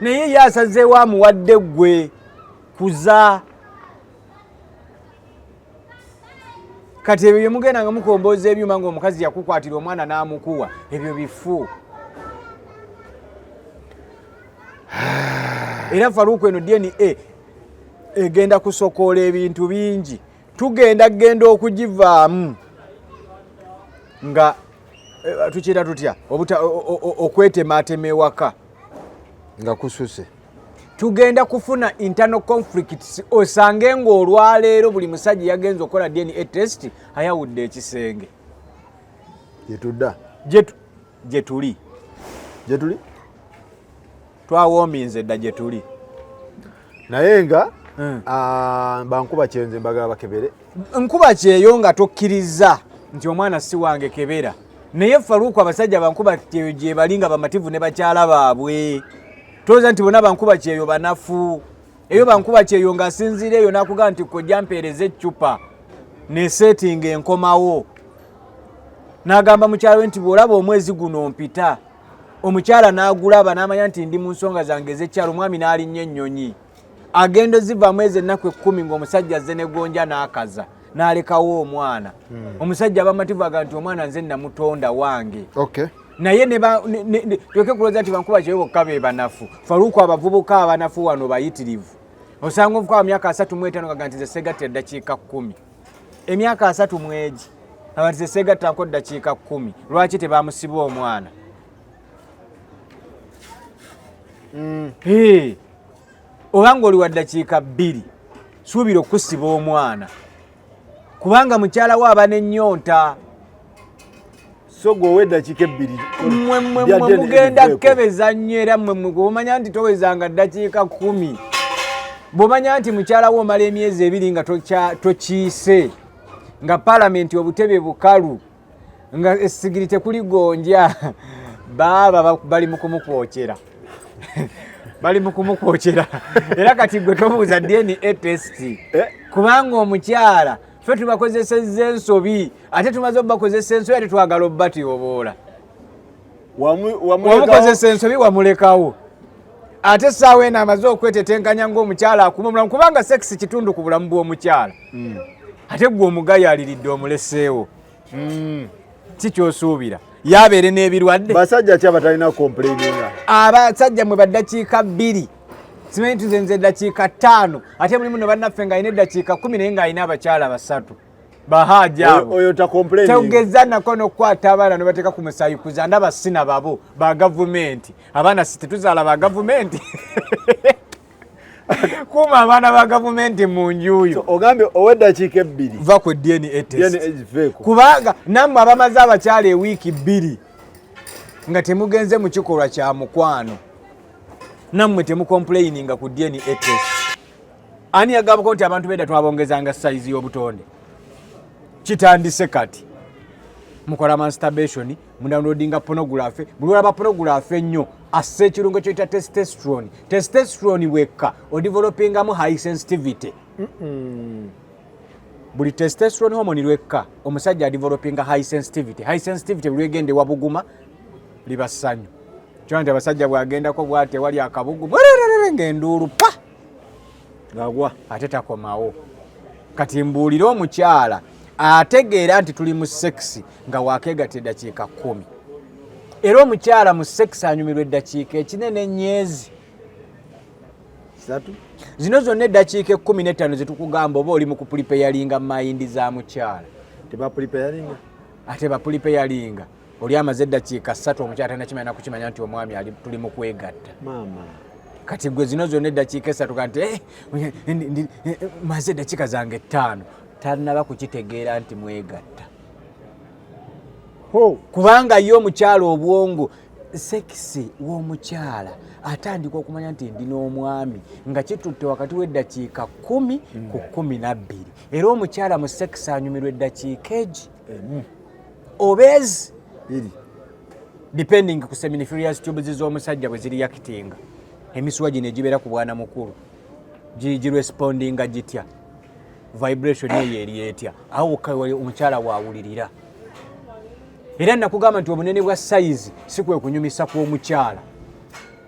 naye yasazeewo amuwadde ggwe kuza kati ebyo byemugenda nga mukombooza ebyuma ng'omukazi yakukwatira omwana n'amukuwa ebyo bifu era Faruku eno DNA egenda kusokoola ebintu bingi tugenda okugivaamu nga tukira tutya okwetematema ewaka nga kususe tugenda kufuna internal conflicts osange ng'olwaleero buli musajja yagenza okukola DNA test ayawudde ekisenge yetudda gyetuli twawoominze dda gyetuli naye nga bankuba kyenze mbagala bakebere nkuba kyeyo nga tokkiriza nti omwana si wange kebera naye Faruku abasajja bankuba kyeyo gye bali nga bamativu ne bakyala baabwe toza nti bona bankuba kyeyo banafu eyo bankuba kyeyo ng'asinziira eyo n'akugamba nti kojja mpeereza eccupa ne setting enkomawo n'agamba mukyala we nti bw'olaba omwezi guno mpita omukyala n'agulaba n'amanya nti ndi mu nsonga zange ez'ekyalo omwami n'alinnya ennyonyi agendo zivaamu ezo ennaku 10 ng'omusajja azze ne gonja n'akaza n'alekawo omwana omusajja abamativu aga nti omwana nze namutonda wange naye tuleke kulowooza nti bankuba kyeyo bokka be banafu faluuku abavubuka abanafu wano bayitirivu osanga omuvubuka wa myaka 35 gaga nti ze seegatta eddakiika 10 emyaka 3 mwegi aba nti ze seegattanko eddakiika 10 lwaki tebamusiba omwana obanga oli wa ddakiika 2 suubira okusiba omwana kubanga mukyala we aba n'ennyonta so gwe eddakiika 2 mmwe mugenda kukebeza nnyo era mmwe omanya nti towezanga ddakiika 10 bw'omanya nti mukyala we omala emyezi 2 nga tokiise nga palamenti obutebe bukalu nga essigiri tekuli gonja baaba bali mu kumukwokera bali mu kumukwokera era kati gwe tobuuza DNA test kubanga omukyala ffe tubakozesezza ensobi ate tumaze obubakozesa ensobi ate twagala obbatiyoboola wamukozesa ensobi wamulekawo ate essaawa eno amaze okwetetenkanya ng'omukyala akuma omulamu kubanga sekisi kitundu ku bulamu bw'omukyala ate gwe omugayaliridde omuleseewo kikyosuubira yabeere n'ebirwadde basajja ki abatalina complaininga abasajja mwe baddakiika 2 simanyi tuzenze eddakiika 5 ate mulimu ne bannaffe ng'alina eddakiika 10 naye ng'alina abakyala 3 bahaaja abo oyo takomplaining tegeza nako n'okukwata abaana ne bateeka ku musayikuza ndaba sina babo ba gavumenti abaana si tetuzaala ba gavumenti kuma abaana ba gavumenti mu njuyo ogambye ow'eddakiika 2 va ku DNA test kubanga nammwe abamaze abakyala ewiiki 2 nga temugenze mu kikolwa kya mukwano nammwe temukomplaininga ku DNA test ani yagambako nti abantu bedda twabongezanga sayizi y'obutonde kitandise kati mukola masturbation mundownloadinga pornography buli olaba pornography ennyo asse ekirungo kyoyita testosterone wekka odevelopingamu high sensitivity buli testosterone hormone lwekka omusajja adevelopinga high sensitivity buli wegende wabuguma liba ssanyu kyona nti abasajja bwagendako bwate wali akabugu ng'enduulu pa gagwa ate takomawo kati mbuulire omukyala ategeera nti tuli mu sekisi nga waakeegatta eddakiika 10 era omukyala mu sekisi anyumirwa eddakiika ekinene ennyezi 3 zino zonna eddakiika 15 zetukugamba oba oli mu kupulipeyalinga mu mayindi za mukyala tebapulipeyalinga ate bapulipeyalinga oli amaze eddakiika 3 omukyala talina kimanya kukimanya nti omwami tuli mu kwegatta maama kati gwe zino zonna eddakiika 3 kanti maze eddakiika zange 5 talina kukitegeera nti mwegatta kubanga ye omukyala obwongo sekisi w'omukyala atandika okumanya nti ndi n'omwami nga kitutte wakati w'eddakiika 10 ku 12 era omukyala mu sekisi anyumirwa eddakiika egi obeezi depending ku seminiferious tubes z'omusajja bwe ziri yakitinga emisuwa gino egibeera ku bwana mukulu girespondinga gitya vibration eyo eri etya awo omukyala waawulirira era nakugamba nti obunene bwa sayizi si kwe kunyumisa kw'omukyala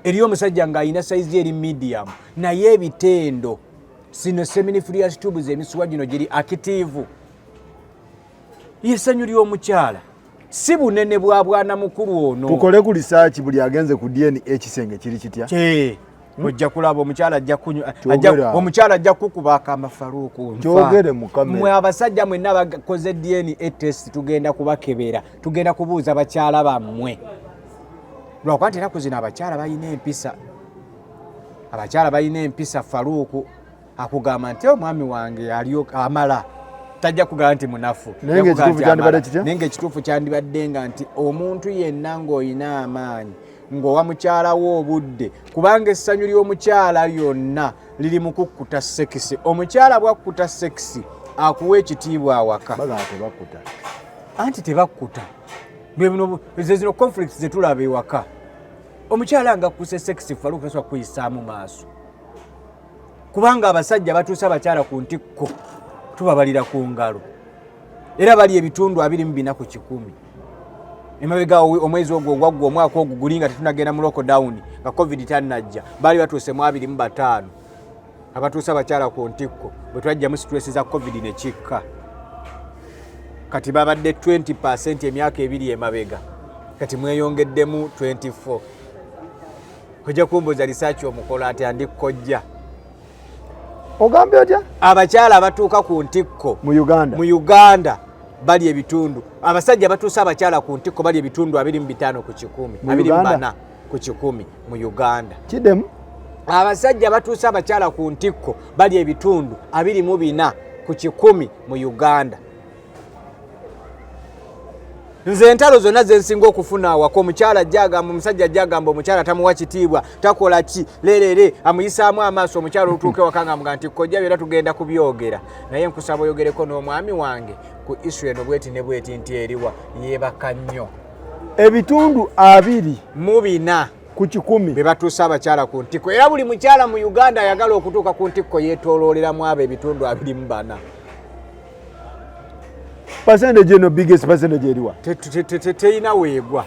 eri omusajja ng'alina sayizi eri medium naye ebitendo sino seminiferious tubes emisuwa gino giri active yesanyu ly'omukyala si bunene bwa bwana mukulu ono tukole ku research buli agenze ku DNA ekisenge kiri kitya ojja kulaba omukyala ajja kukuba akamafaluuku kyogere mukamera mwe abasajja mwenna bakoze DNA test tugenda kubakebera tugenda kubuuza bakyala bammwe lwakuba nti ennaku zino abakyala balina empisa faluuku akugamba nti omwami wange amala tajja kugamba nti munafu naye ng'ekituufu kyandibadde nga nti omuntu yenna ng'olina amaanyi ng'owa mukyala wo obudde kubanga essanyu ly'omukyala lyonna liri mu kukkuta sekisi omukyala bwakkuta sekisi akuwa ekitiibwa awaka anti tebakkuta zino conflicts zetulaba ewaka omukyala nga kuse sexy Faruku tasobola kuyisaamu maaso kubanga abasajja batuusa abakyala ku ntikko tubabalira ku ngalo era bali ebitundu 24 ku 100 emabega omwezi ogwo ogwaggwa omwaka ogwo gulinga tetunagenda mu lockdown nga covid tannajja bali batuuse mu 25 abatuusa abakyala ku ntikko bwe twajja mu stress za covid ne kikka kati babadde 20% emyaka ebiri emabega kati mweyongeddemu 24 ojja kumbuza research omukola ati andi KOJJA ogambye otya abakyala abatuuka ku ntikko mu Uganda bali ebitundu abasajja batuusa abakyala ku ntikko bali ebitundu 25 ku 100 24 ku 100 mu Uganda kidemu abasajja batuusa abakyala ku ntikko bali ebitundu 24 ku 100 mu Uganda nze entalo zonna zensinga okufuna awako omukyala jagamba omusajja jagamba omukyala tamuwa kitiibwa takola ki lerere amuyisaamu amaaso omukyala otuuke wakangamba nti KOJJA era tugenda kubyogera naye nkusaba oyogereko n'omwami wange ku issue eno bweti ne bweti nti eriwa yeebaka nnyo ebitundu 24 ku 100 be batuusa abakyala ku ntikko era buli mukyala mu Uganda ayagala okutuuka ku ntikko yeetoolooleramu abo ebitundu 24 percentage eno biggest percentage eriwa teina weegwa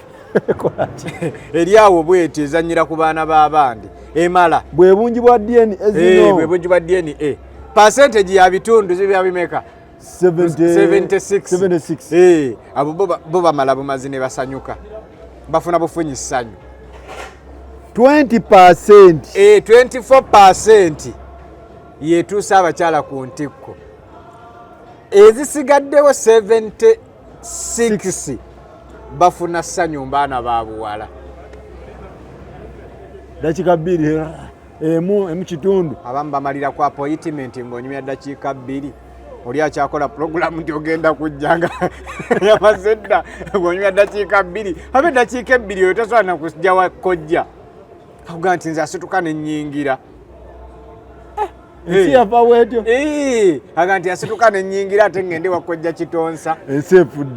eri awo bweti ezanyira ku baana b'abandi emala bwe bungi bwa DNA ezino bwe bungi bwa DNA percentage ya bitundu zibya bimeka 76 abo bo bamala bumazi ne basanyuka bafuna bufunyi ssanyu 20% 24% yetuusa abakyala ku ntikko ezisigaddewo 76 bafuna ssanyu mbaana babuwala dakika 2 emu kitundu abamu bamalira ku appointment ng'onyumya dakiika 2 oli akyakola programu nti ogenda kujjanga yamaze dda ng'onyumya dakiika 2 abe dakiika 2 oyo tasobola na kujja wa KOJJA akugaa nti nze asituka ne nnyingira ensi yafa bwetyo aga nti asituka ne nnyingira ate ngende wa KOJJA KITONSA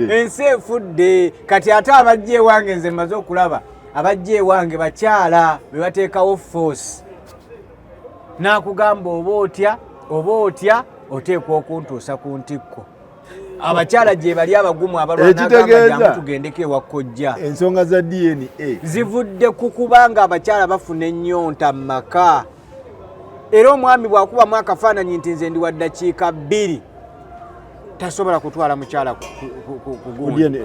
ensi efudde kati ate abajja ewange nze mmaze okulaba abajja ewange bakyala be bateekawo force n'akugamba oba otya oteekwa okuntuusa ku ntikko abakyala gye bali abagumu abalwanagamba tugendeko ewa KOJJA ensonga za DNA zivudde ku kubanga abakyala bafuna ennyonta mu maka era omwami bw'akubamu akafaananyi nti nze ndi wa ddakiika 2 tasobola kutwala mukyala ku gundi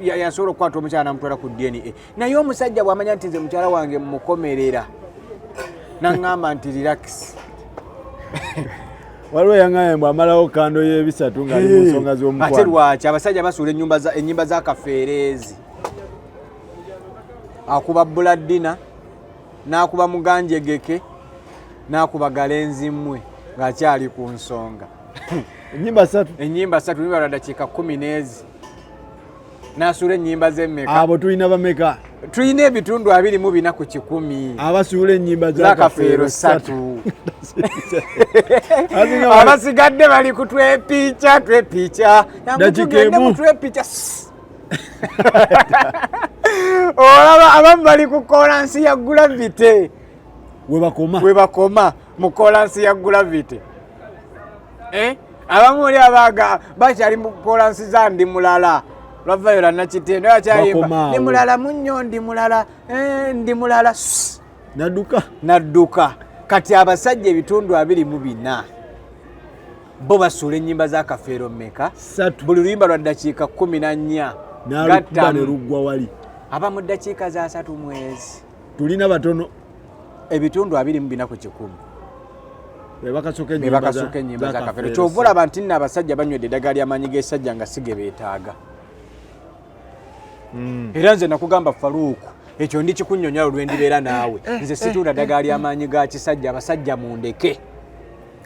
yasobola okukwata omukyala namutwala ku DNA naye omusajja bw'amanya nti nze mukyala wange mmukomerera naŋŋamba nti relax waliwo yaŋŋaye mbw amalawo kando y'ebisatu ng'ali mu nsonga z'omukwano ate lwaki abasajja basuula ennyimba za kafeereezi akuba buladdina n'akuba muganjegeke n'akuba galenzimmwe ng'akyali ku nsonga ennyimba 3 niba dakiika 10 n'asuula ennyimba z'emmeka abo tulina bameka tulina ebitundu 24 ku 100 abasuula ennyimba za kafeero 3 abasigadde bali ku twepiica tugende mu twepiica olaba abamu bali ku kolansi ya gravity we bakoma mu kolansi ya gravity abamu oli abaga bakyali mu kolansi za ndi mulala lwavayo la nakitendo yakyayimba ndi mulala munnyo ndi mulala nadduka kati abasajja ebitundu 24 bo basuula ennyimba za kafeero mmeka buli luyimba lwa ddakiika 14 n'alukuba ne luggwa wali aba mu ddakiika za 3 mwezi tulina batono ebitundu 24 ku 100 bebakasuka ennyimba za kafeero kyova olaba nti nno abasajja banywedde eddagala ly'amaanyi g'essajja nga sige beetaaga era nze nakugamba Faruku ekyo ndi kikunnyonnyola olwendibeera naawe nze situunda ddagala ly'amaanyi ga kisajja abasajja mundeke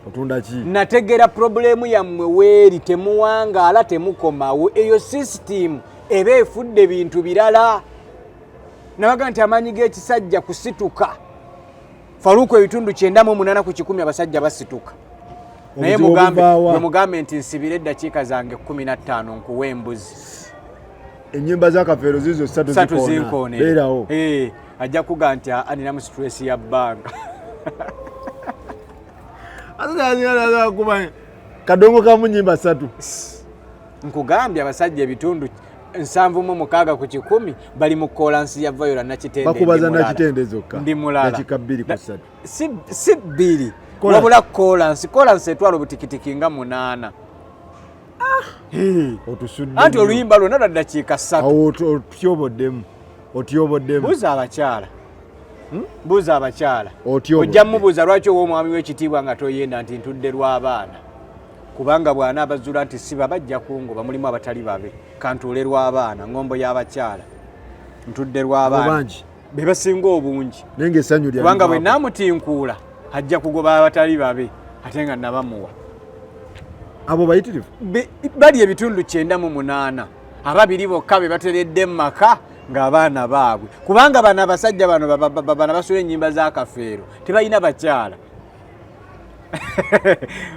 otunda ki nategeera problemu yammwe weeri temuwangaala temukomawo eyo sisitimu eba efudde bintu birala nabaga nti amaanyi g'ekisajja kusituka Faruku ebitundu 98 ku 100 abasajja basituka naye mugambe nti nsibire eddakiika zange 15 nkuwe embuzi ennyimba za kafeero zizo 3 zikoona beerawo ajja kuga nti anina mu stress ya banka. Kadongo kamunyimba 3. Nkugambye abasajja ebitundu 7.6 ku 100 bali mu kolansi ya Viola Nakitende. Bakubaza Nakitende zokka. Ndi mulala. Dakika 2 ku 3. Si 2. Wabula kolansi etwala obutikitiki nga 8. Otusudde. Anti oluyimba lwonna lwa dakiika 3. Awo otyoboddemu. Buuza abakyala. Buuza abakyala. Otyobodde. Ojja mubuuza lwaki ow'omwami w'ekitiibwa nga toyenda nti ntudde lw'abaana. Kubanga bwana abazula nti siba bajja kungoba mulimu abatali babe. Kantuule lw'abaana ngombo y'abakyala. Ntudde lw'abaana. Be basinga obungi. Nenge essanyu lya. Kubanga bwe naamutinkuula ajja kugoba abatali babe ate nga nabamuwa. Abo bayitirivu bali ebitundu 98 ababiri bokka be bateredde mu maka ng'abaana baabwe kubanga bano abasajja bano basula ennyimba z'akafeero tebalina bakyala.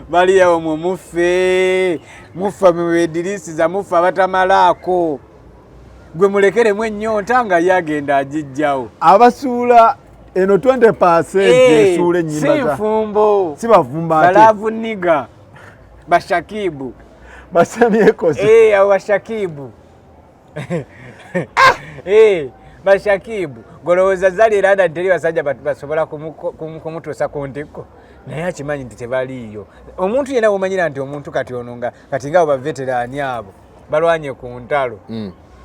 Bali awo mufa mubedirisiza mufa batamalaako gwe mulekeremu ennyonta nga yagenda agijjawo. Abasuula eno 20% esuula ennyimba si nfumbo si bafumba ate balaavu niga Bashakibu basamyekoze abo Bashakibu Bashakibu golowooza zali era teri basajja basobola kumutuusa ku ntikko naye akimanyi nti tebaliiyo. Omuntu yenna womanyira nti omuntu kati ono nga kati ngaabo baveteraani abo balwanye ku ntalo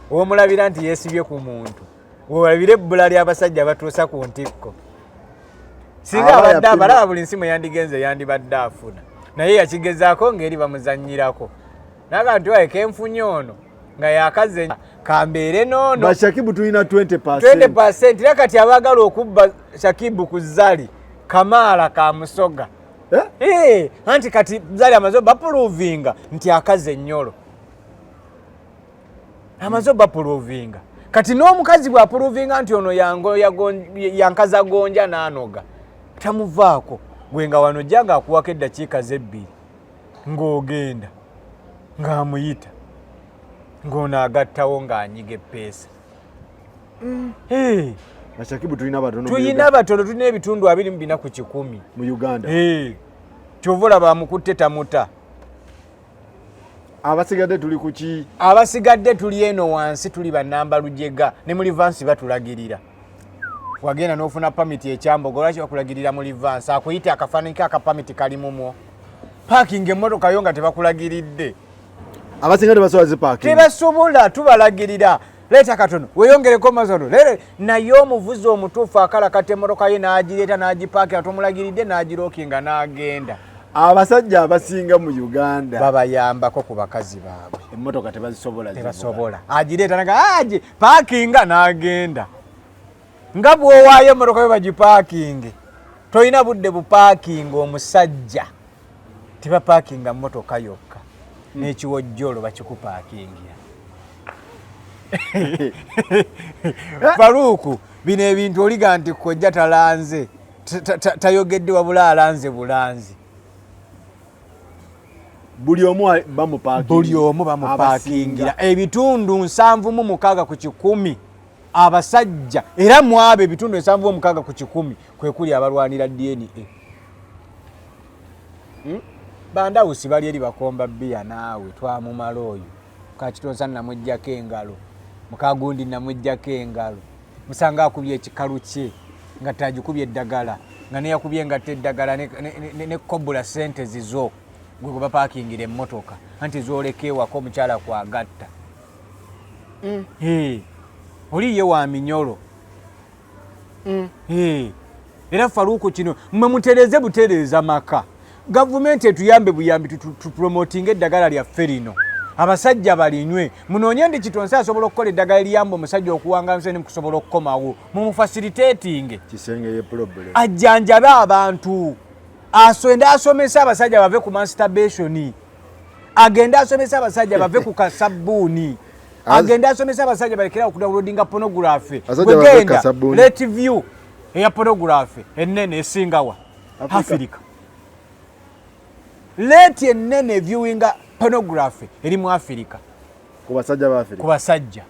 womulabira nti yeesibye ku muntu wolabire ebbula ly'abasajja batuusa ku ntikko singa abadde abalaba buli nsi mwe yandigenze yandibadde afuna naye yakigezaako ng'eri bamuzannyirako naga nti waye kenfunye ono nga yakaze kambeere noono. Bashakibu tulina 20%. Era kati abaagala okubba Shakibu ku Zali Kamaala ka Musoga anti kati Zali amaze bapuluvinga nti akaze nnyolo amaze bapuluvinga kati n'omukazi bw'apuluvinga nti ono yankaza gonja n'anoga tamuvaako gwe nga wano jjanga akuwako eddakiika 2 ng'ogenda ng'amuyita ng'ono agattawo ng'anyiga eppeesa. Bashakibu tulina batono tulina ebitundu 24 ku 100 mu Uganda. Kyova olaba amukutte tamuta. Abasigadde tuli ku ki? Abasigadde tuli eno wansi tuli bannamba Lujega ne mu Livansi batulagirira. Wagenda n'ofuna pamiti ekyambogo lwaki bakulagirira mu Livansi akuyita akafanika akapamiti kalimumwo. Parking emmotoka yo nga tebakulagiridde. Abasinga tebasobola zi parking. Tebasobola tubalagirira. Leta katono weyongereko mazono lere naye omuvuzi omutuufu akalakata emmotoka ye n'agireeta n'agipaakira atomulagiridde n'agirookinga n'agenda. Abasajja abasinga mu Uganda babayambako ku bakazi baabwe. Emmotoka tebasobola. Agireeta naga aje paakinga n'agenda. Nga bw'owaayo emmotoka yo bagipaakinge tolina budde bupaakinga omusajja tebapaakinga mmotoka yokka n'ekiwojjolo bakikupaakingira. Faruku bino ebintu oliga nti kkojja talanze tayogedde wabula alanze bulanzi. Buli omu bamupaakingira ebitundu 7.6 ku 100 abasajja era mu abo ebitundu 7.6 ku 100 kwe kuli abalwanira DNA. Bandawusi bali eri bakomba bbiya naawe twamumala oyo KITONSA namuggyako engalo mukagundi namuggyako engalo musanga akubye ekikalu kye nga tagikubye eddagala nga neyakubye engatta eddagala ne kobula sente zizo gwe bapaakingira emmotoka anti zooleka ewaka omukyala kwagatta. Oliye wa minyolo. Era Faruku kino mmwe mutereeze butereeza maka gavumenti etuyambe buyambi tupromotinga eddagala lyaffe lino abasajja balinywe munoonye ndi KITONSA asobola okukola eddagala eriyamba omusajja okuwanga nsene mukusobola okukomawo mumufacilitating kisengeye problem ajjanjabe abantu asonda asomesa abasajja bave ku masturbation agenda asomesa abasajja bave ku kasabuni agenda asomesa abasajja balekera okudownloadinga pornography wegenda let view eya pornography ennene esingawa Africa let ennene viewing pornography eri mu Africa ku basajja ba Africa ku basajja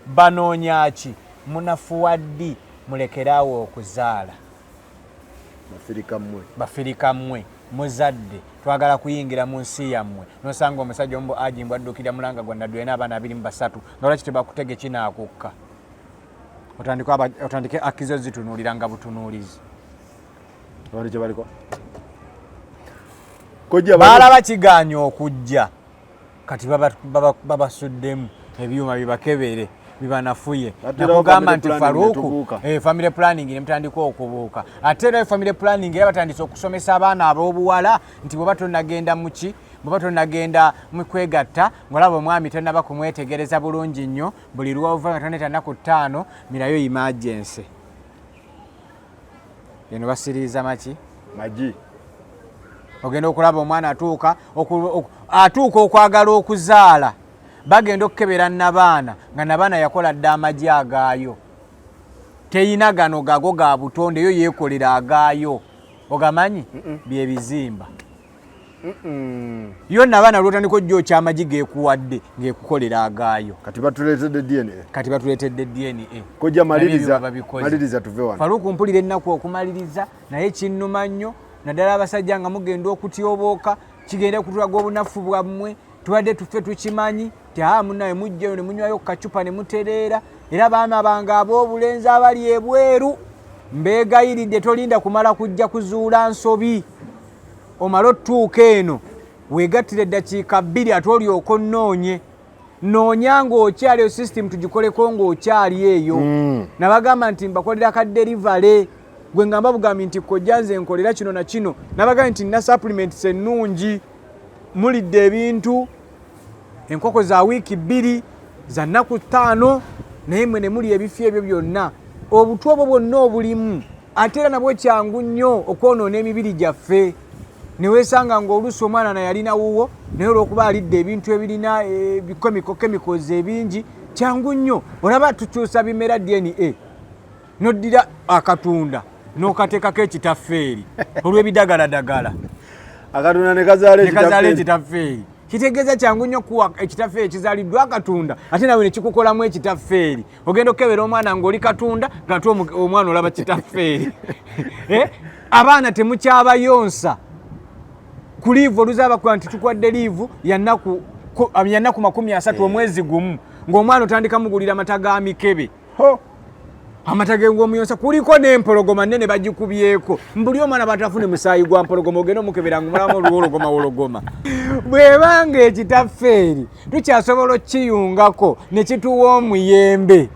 banoonya ki munafuwaddi mulekerawo okuzaala bafirika mmwe muzadde twagala kuyingira mu nsi yammwe nosanga omusajja omu ajimbwa addukira mulanga gwa naddwe n'abaana 23 nga lwaki tebakutege kinaakukka otandike akizo zitunuulira nga butunuulizi baalaba kiganya okujja kati babasuddemu ebyuma bibakebere bibanafuye nakugamba nti Faruku family planning nemutandika okubuuka ate era family planning era batandise okusomesa abaana ab'obuwala nti bwe batonagenda muki bwe batonagenda mu kwegatta ng'olaba omwami tonnaba kumwetegereza bulungi nnyo buli lwova nga tonetana ku 5 mirayo emergency eno basiriiza magi ogenda okulaba omwana atuuka okwagala okuzaala bagenda okukebera nabaana nga nabaana yakola dda amagi agaayo teyina gano gago ga butonde yo yeekolera agaayo ogamanyi byebizimba yo nabaana lwotandika ojjokya amagi geekuwadde ng'ekukolera agaayo kati batuleetedde DNA kojja maliriza tuve wano Faruku mpulira ennaku okumaliriza naye kinnuma nnyo naddala abasajja nga mugenda okutyobooka kigenda kutulaga obunafu bwammwe tubadde tuffe tukimanyi ti munaye mujjayo ne munywayo kacupa ne mutereera era baana bange ab'obulenzi abali ebweru mbeegayiridde tolinda kumala kujja kuzuula nsobi omala otuuka eno weegattire eddakiika 2 ate olyoka onnoonye noonya ng'okyali eyo system tugikoleko ng'okyali eyo nabagamba nti mbakolera ka derivale gwe ngamba bugambi nti kojja nze nkolera kino na kino nabagamba nti nina supplements ennungi mulidde ebintu enkoko za wiiki 2 za nnaku 5 naye mwe ne muli ebifi ebyo byonna obutwa obwo bwonna obulimu ate era nabwo kyangu nnyo okwonoona emibiri gyaffe ne weesanga ng'oluusi omwana naye yalina wuwo naye olw'okuba alidde ebintu ebirina chemicals ebingi kyangu nnyo olaba tukyusa bimera DNA noddira akatunda n'okateekako ekitaffeeri olw'ebidagaladagala akatunda ne kazaala ekitaffeeri kitegeeza kyangu nnyo kuwa ekitaffeeri kizaaliddwa akatunda ate nawe ne kikukolamu ekitaffeeri ogenda okebera omwana ng'oli katunda ng'ate omwana olaba kitaffeeri abaana temukyabayonsa ku liivu oluzaaba kuba nti tukwadde liivu ya nnaku 30 omwezi gumu ng'omwana otandika mugulira amata ga mikebe amata g'omuyonsa kuliko n'empologoma nnene bagikubyeko mbuli omwana batafune musaayi gwa mpologoma ogenda omukebera ng'omulamu olwologoma bw'ebanga ekitaffeeri tukyasobola okukiyungako ne kituwa omuyembe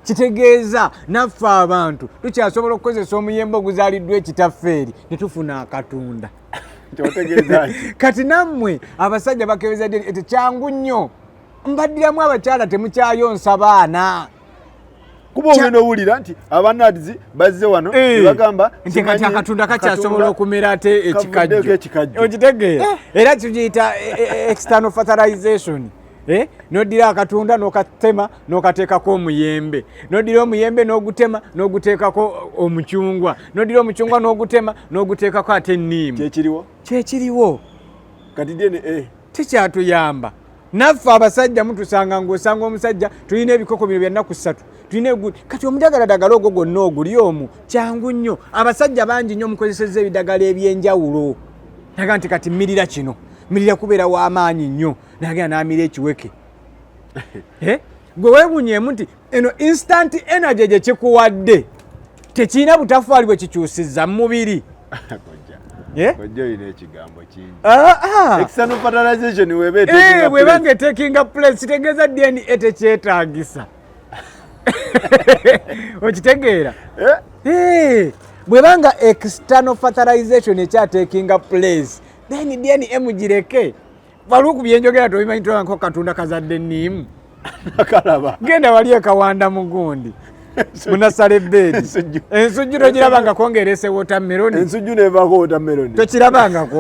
kitegeeza naffe abantu tukyasobola okukozesa omuyembe oguzaaliddwa ekitaffeeri ne tufuna akatunda kati nammwe abasajja bakebeza kyangu nnyo mbaddiramu abakyala temukyayonsa baana kuba ogenda owulira nti abanadizi bazze wano nebagamba nti kati akatunda kakyasobola okumera ate ekikajjo okitegeera era kigiyita external fertilization noddira akatunda n'okatema n'okateekako omuyembe noddira omuyembe n'ogutema n'oguteekako omucungwa noddira omucungwa n'ogutema n'oguteekako ate enniimu kyekiriwo kati DNA tikyatuyamba naffe abasajja mutusanga ng'osanga omusajja tulina ebikoko bino bya nnaku 3 tulina kati omudagaladagala ogwo gwonna oguli omu kyangu nnyo abasajja bangi nnyo mukozeseza ebidagala eby'enjawulo naga nti kati mmirira kino mmirira kubeera w'amaanyi nnyo nagenda n'amira ekiweke gwe weebunyeemu nti eno instant energy gye kikuwadde tekirina butafaali bwe kikyusizza mu mubiri kojja olina ekigambo kingi external fertilization webanga etekinga place kitegeeza DNA tekyetaagisa okitegeera bwebanga external fertilization ekyatekinga place then DNA mugireke Faruku byenjogera tobimanyi tulanko katunda kazadde nniimu nakalaba genda wali ekawanda mugundi munasale bedi ensujju togirabangako ng'erese watermelon ensujju nevaako watermelon tokirabangako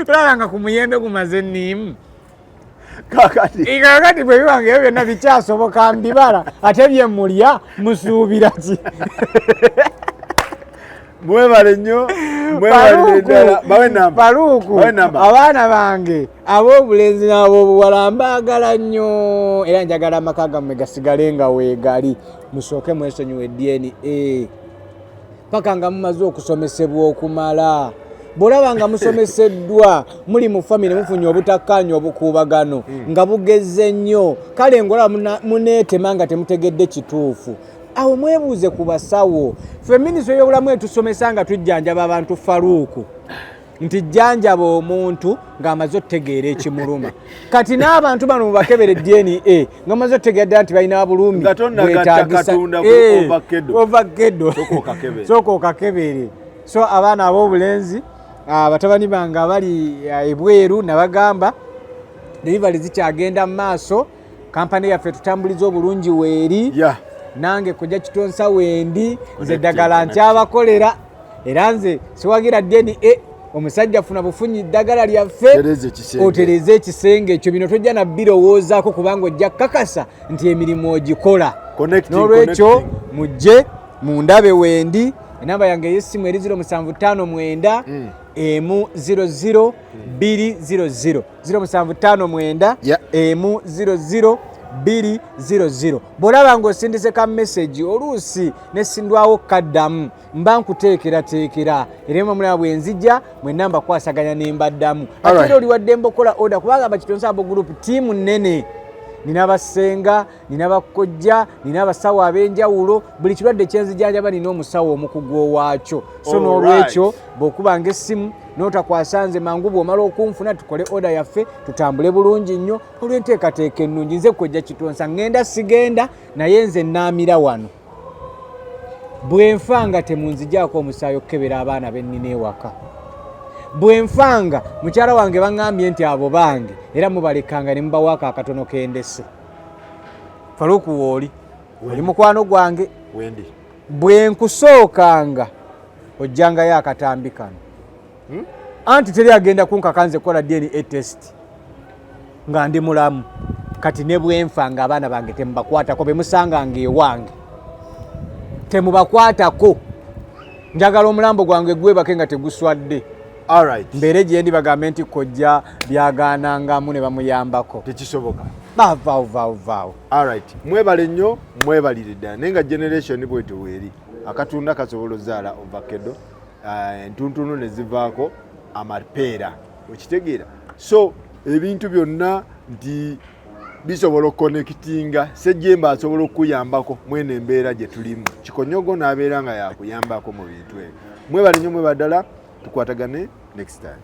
olabanga ku muyembe gumaze enniimu kakati bwe bibange ebyo byonna bikyasoboka mbibala ate byemulya musuubira ki mwebale nnyo Faruku abaana bange ab'obulenzi n'ab'obuwala mbagala nnyo era njagala amaka gammwe gasigale nga weegali musooke mwesonyiwe DNA paka nga mumaze okusomesebwa okumala bw'olaba nga musomeseddwa muli mu famire mufunye obutakkaanya obukuubagano nga bugeze nnyo kale ng'olaba muneetema nga temutegedde kituufu awo mwebuuze ku basawo ffe minisitule y'obulamu etusomesa nga tujjanjaba abantu Faruku nti jjanjaba omuntu ng'amaze otegeera ekimuluma kati n'abantu bano mubakebere DNA nga maze otegeera nti balina bulumi bwetaagisa ovakedo sooka okakebere so abaana ab'obulenzi batabani bange abali ebweru nabagamba delivery zikyagenda mu maaso kampani yaffe tutambuliza obulungi weeri nange kojja kitonsa wendi nze ddagala nkyabakolera era nze siwagira DNA omusajja funa bufunyi ddagala lyaffe otereze ekisenge ekyo bino tojja nabbirowoozaako kubanga ojja kakasa nti emirimu ogikola n'olwekyo mujje mundabe wendi enamba yange ey'essimu eri 075 emu 00 200 075 emu 00 200 bw'olaba ng'osindise ka message oluusi nesindwawo kaddamu mba nkuteekerateekera era mulaba bwe nzija mwenna mbakwasaganya ne mbaddamu ate era oli wadde mbokola oda kubanga bakitonsa abo gurupu tiimu nnene nina basenga nina bakojja nina abasawo ab'enjawulo buli kirwadde kyenzijanjaba nina omusawo omukugu owaakyo so n'olwekyo bw'okuba ng'essimu n'otakwasanze mangu bw'omala okunfuna tukole oda yaffe tutambule bulungi nnyo olw'enteekateeka ennungi nze kojja kitonsa ngenda sigenda naye nze naamira wano bwe nfanga temunzijaako omusaayi okukebera abaana bennina ewaka bwe nfanga mukyala wange baŋŋambye nti abo bange era mubalekanga ne mubawaako akatono kendese Faruku wooli oli mukwano gwange bwe nkusookanga ojjangayo akatambi kano anti teri agenda kunkakanze kola DNA test nga ndi mulamu kati ne bwe nfanga abaana bange temubakwatako be musanganga ewange temubakwatako njagala omulambo gwange gwebake nga teguswadde mbeere gye ndi bagambe nti kojja byagaanangamu ne bamuyambako tekisoboka vaawo mwebale nnyo mwebalire ddala naye nga generation bwetyo weeri akatunda kasobola ozaala ovakedo entuntunu ne zivaako amapeera okitegeera so ebintu byonna nti bisobola okukonekitinga sejjemba asobola okuyambako mwene embeera gye tulimu kikonyogo n'abeera nga yakuyambako mu bintu ebyo mwebale nnyo mwebaddala tukwatagane next time